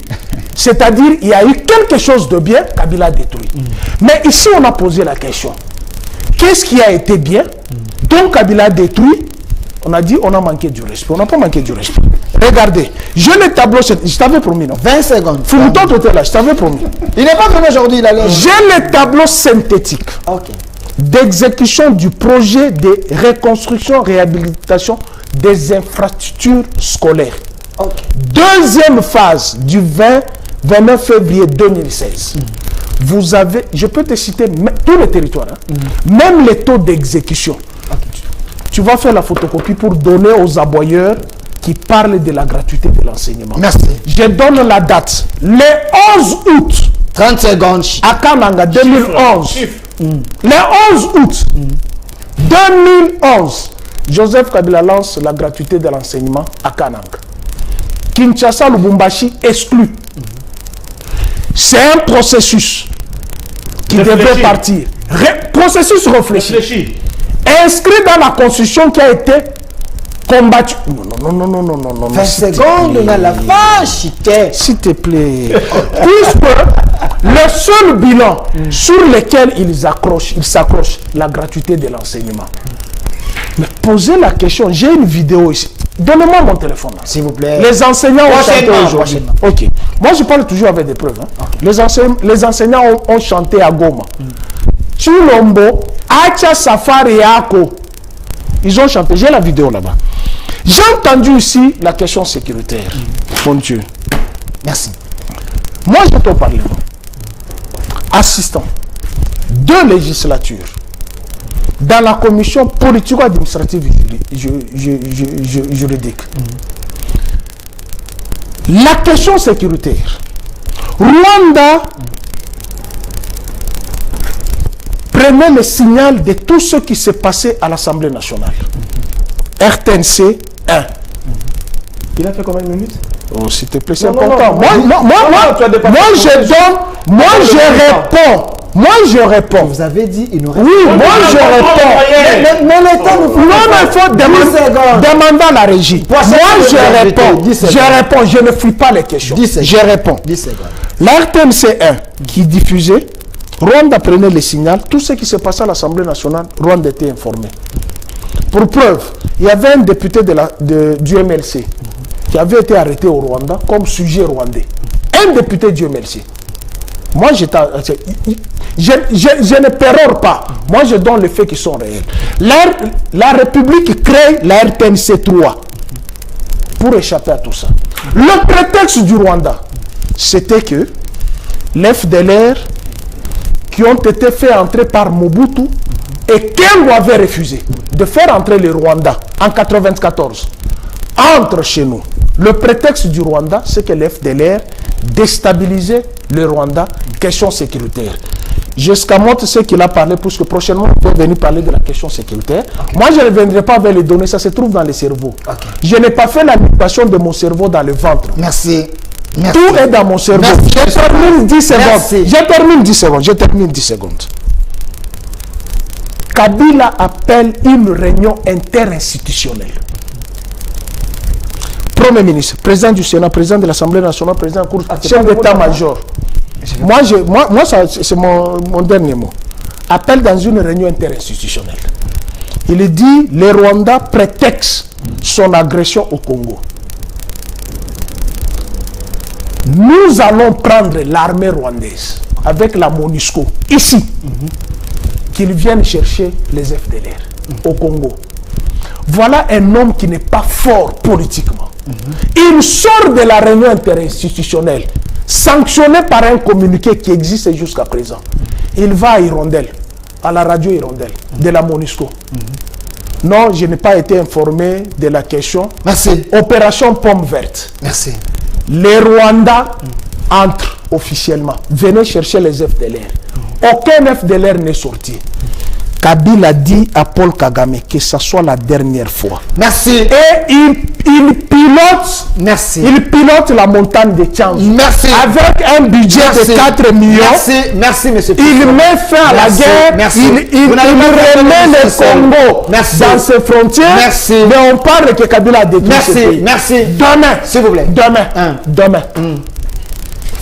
c'est-à-dire il y a eu quelque chose de bien, Kabila a détruit. Mais ici on a posé la question, qu'est-ce qui a été bien, donc Kabila a détruit? On a dit on a manqué du respect, on n'a pas manqué du respect. Regardez, j'ai le tableau, je t'avais promis, non? 20 secondes. Foulouton, tu étais là, je t'avais promis. Il n'est pas venu aujourd'hui, il a l'air. J'ai le tableau synthétique. D'exécution du projet de reconstruction, réhabilitation des infrastructures scolaires. Deuxième phase du 29 février 2016. Vous avez, je peux te citer tous les territoires, même les taux d'exécution. Tu vas faire la photocopie pour donner aux aboyeurs qui parlent de la gratuité de l'enseignement. Merci. Je donne la date. Le 11 août. 30 secondes. À Kananga, 2011. Le 11 août 2011, Joseph Kabila lance la gratuité de l'enseignement à Kananga. Kinshasa, Lubumbashi exclu. C'est un processus qui devait partir. Processus réfléchi. Inscrit dans la constitution qui a été combattu. Non. 20 secondes, on a la fin, Chiquet. S'il te plaît. Puisque le seul bilan sur lequel ils s'accrochent, la gratuité de l'enseignement. Mais posez la question, j'ai une vidéo ici. Donnez-moi mon téléphone. S'il vous plaît. Les enseignants ont chanté aujourd'hui. Prochainement. Ok. Moi, je parle toujours avec des preuves. Hein. Okay. Les enseignants ont chanté à Goma. Chulombo, Acha Safari Yako. Ils ont chanté. J'ai la vidéo là-bas. J'ai entendu ici la question sécuritaire. Mon Dieu. Merci. Moi, je te parle. Assistant de législature dans la commission politico-administrative juridique. La question sécuritaire. Rwanda prenait le signal de tout ce qui s'est passé à l'Assemblée nationale. RTNC 1. Il a fait combien de minutes? Oh, s'il te plaît, c'est Non, important. non, Moi, je réponds. Vous avez dit, il nous reste... Oui, moi, je réponds. Mais l'État nous faut... Non, mais il faut demander à la régie. Moi, je réponds. Je ne fuis pas les questions. Je réponds. 10 secondes. La RTMC 1 qui diffusait, Rwanda prenait les signaux. Tout ce qui se passait à l'Assemblée nationale, Rwanda était informé. Pour preuve, il y avait un député du MLC qui avait été arrêté au Rwanda comme sujet rwandais. Un député du MLC. Moi, je ne pérore pas. Moi, je donne les faits qui sont réels. La République crée la RTNC 3 pour échapper à tout ça. Le prétexte du Rwanda, c'était que les FDLR qui ont été fait entrer par Mobutu et Kengo avait refusé de faire entrer les Rwandais en 1994 entre chez nous. Le prétexte du Rwanda, c'est que les FDLR déstabilisaient le Rwanda, question sécuritaire. Jusqu'à moi, ce qu'il a parlé, puisque prochainement, on va venir parler de la question sécuritaire. Okay. Moi, je ne viendrai pas vers les données, ça se trouve dans le cerveau. Okay. Je n'ai pas fait la mutation de mon cerveau dans le ventre. Merci. Tout est dans mon cerveau. Je termine 10 secondes. Je termine 10 secondes. Kabila appelle une réunion interinstitutionnelle. Premier ministre, président du Sénat, président de l'Assemblée nationale, président de la Cour, chef d'état-major. Moi, c'est mon dernier mot. Appelle dans une réunion interinstitutionnelle. Il dit le Rwanda prétexte son agression au Congo. Nous allons prendre l'armée rwandaise avec la MONUSCO ici, qu'ils viennent chercher les FDLR au Congo. Voilà un homme qui n'est pas fort politiquement. Il sort de la réunion interinstitutionnelle, sanctionné par un communiqué qui existe jusqu'à présent. Il va à Hirondelle, à la radio Hirondelle, de la MONUSCO. Non, je n'ai pas été informé de la question. Merci. Opération Pomme Verte. Merci. Les Rwandais entrent officiellement. Venez chercher les FDLR. Aucun FDLR n'est sorti. Kabila dit à Paul Kagame que ce soit la dernière fois. Merci. Et il pilote. Merci. Il pilote la montagne de Tchanzu. Merci. Avec un budget de 4 millions. Merci. Merci, monsieur. Il met fin à la guerre. Merci. Il remet le Congo dans ses frontières. Merci. Mais on parle que Kabila a détruit ce pays. Merci. Demain. S'il vous plaît. Demain.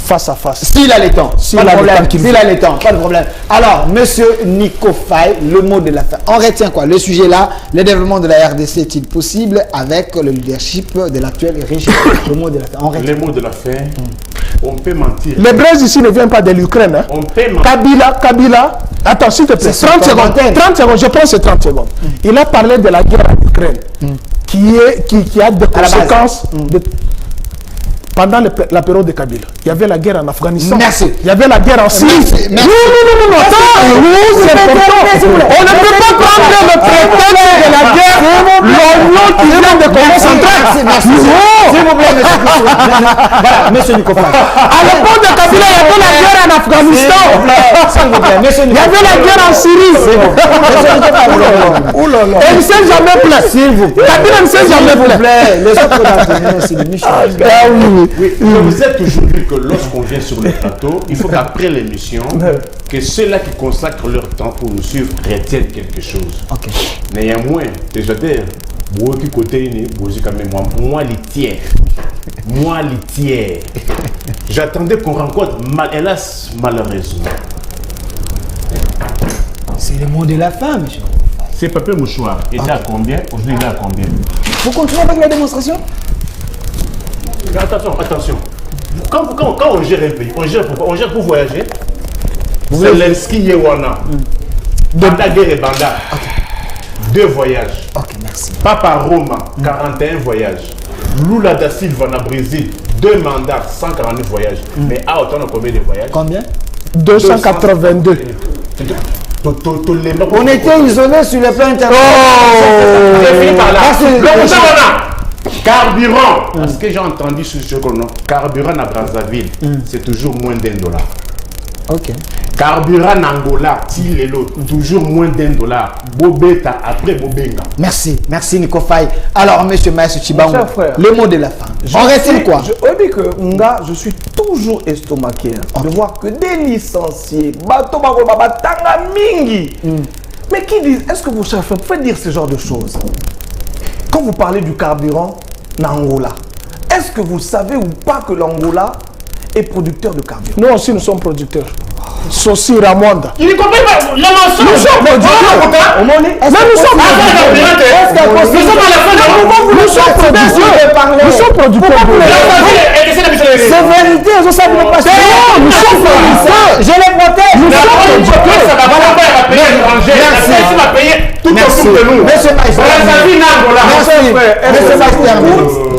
Face à face. S'il a le temps. S'il a le temps, pas de problème. Alors, monsieur Nico Faye, le mot de la fin. On retient quoi? Le sujet là, le développement de la RDC est-il possible avec le leadership de l'actuel régime? Le mot de la fin. Les mots de la fin, on peut mentir. Les braises ici ne viennent pas de l'Ukraine. Hein. On peut mentir. Kabila, attends, s'il te plaît, 30 secondes, je prends ces 30 secondes. Il a parlé de la guerre en Ukraine, qui a des conséquences pendant la période de Kabila. Il y avait la guerre en Afghanistan. Merci. Il y avait la guerre en Syrie. Merci. Non, attends, c'est important. On ne peut pas prendre le prétexte de la guerre, l'oignon qui vient de Congo central. Merci. S'il vous plaît, monsieur. Voilà, monsieur Nico Faye. À l'époque de Kabila, il y avait la guerre en Afghanistan. S'il vous plaît, monsieur Nico Faye. Il y avait la guerre en Syrie. Et il ne s'est jamais plaint. S'il vous plaît. Kabila ne s'est jamais plaint. Les autres d'Afghanistan, c'est le Michel. Oui, je vous ai toujours dit que lorsqu'on vient sur le plateau, il faut qu'après l'émission, que ceux-là qui consacrent leur temps pour nous suivre retiennent quelque chose. Néanmoins, Qui côté moi litière. Moi litière. J'attendais qu'on rencontre hélas malheureusement. C'est le mot de la fin, monsieur. C'est Papa Mouchoir. Il était à combien? Aujourd'hui, il est à combien? Vous continuez avec la démonstration? Attention. Quand on gère un pays, on gère pourquoi? On gère pour voyager. C'est l'Enski Yewana. Banda Guerre et Banda. 2 voyages. Ok, merci. Papa Roma, 41 voyages. Lula da Silva na Brésil, 2 mandats, 149 voyages. Mais à autant de combien de voyages? Combien? 282. On était isolés sur le plan international. J'ai fini par là. Le carburant. Parce que j'ai entendu sur ce qu'on a. Carburant à Brazzaville, c'est toujours moins d'$1. Ok. Carburant en Angola, toujours moins $1. Bobeta après Bobenga. Merci Nico Faye. Alors, monsieur Maïs Chibango, le mot de la fin. On retient quoi? Je dis que Nga, je suis toujours estomaqué de voir que des licenciés, bateau tanga mingi. Mais qui disent, est-ce que vous pouvez dire ce genre de choses? Quand vous parlez du carburant en Angola, est-ce que vous savez ou pas que l'Angola est producteur de carburant? Nous aussi, nous sommes producteurs. Sosi Ramwanda. Il ne comprend pas le mensonge. Nous sommes producteurs. Nous sommes producteurs. C'est vérité, je sais pas. Nous sommes producteurs. Je les protège. Nous sommes producteurs. Ça va pas payer l'étranger. Ça va payer tout autour de nous. Monsieur Maïs. Monsieur Maïs,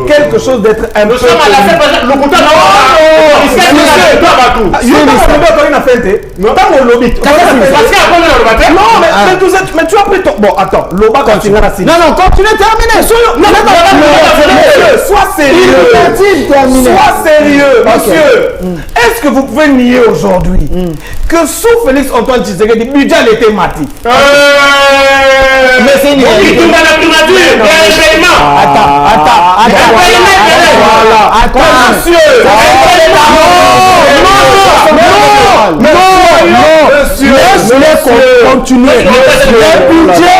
quelque chose d'être un peu... Nous sommes à la fin, le compteur mais tu as pris ton... Bon, attends, Loba continue à signer. Non, continue, terminez. Sois sérieux. Sois sérieux, monsieur. Est-ce que vous pouvez nier aujourd'hui que sous Félix Antoine Tshisekedi, budget était mati? Mais c'est une réalité.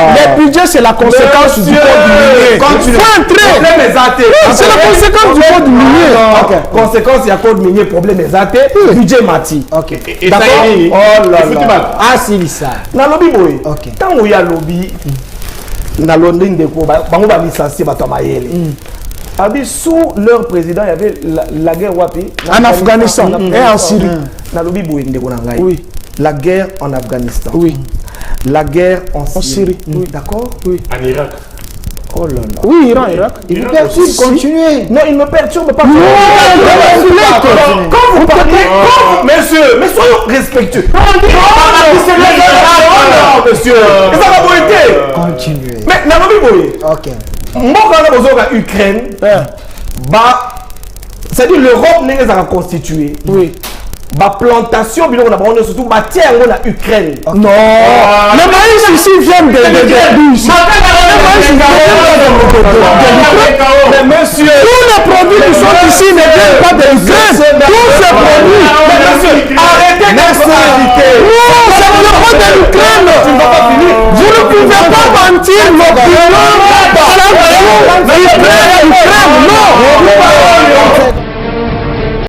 Le budget, c'est la conséquence du code minier. C'est la conséquence du code minier. Conséquence, il y a code minier, problème exacté, budget mati. Ok. D'accord? Oh là là. Ah, c'est ça. Na lobby boy. Ok. Tant où il y a lobby, na Londres de ko bango ba licencié ba to mayele. Abi sous leur président, il y avait la guerre wapi en Afghanistan et en Syrie. Na lobby boy ndeko na ngai. Oui. La guerre en Afghanistan. Oui. La guerre en Syrie. Oui, d'accord? Oui. En Irak. Oh là là. Oui, Iran, Irak. Il me perturbe, continuez. Non, il ne me perturbe pas. Quand vous parlez, monsieur, mais soyons respectueux. Monsieur. Ça va beauté. Continuez. Mais Nalobi Boye. Ok. Moi, quand on a Ukraine, c'est-à-dire l'Europe n'est pas constituée. Oui. Ma plantation, on a surtout matière en Ukraine. Non. Le maïs ici vient de Russie. Mais monsieur, tous les produits qui sont ici ne viennent pas de l'Ukraine. Tous ces produits. Mais monsieur, arrêtez d'être invité. Non, ça ne vient pas de l'Ukraine. Tu ne vas pas finir. Vous ne pouvez pas mentir l'opinion par la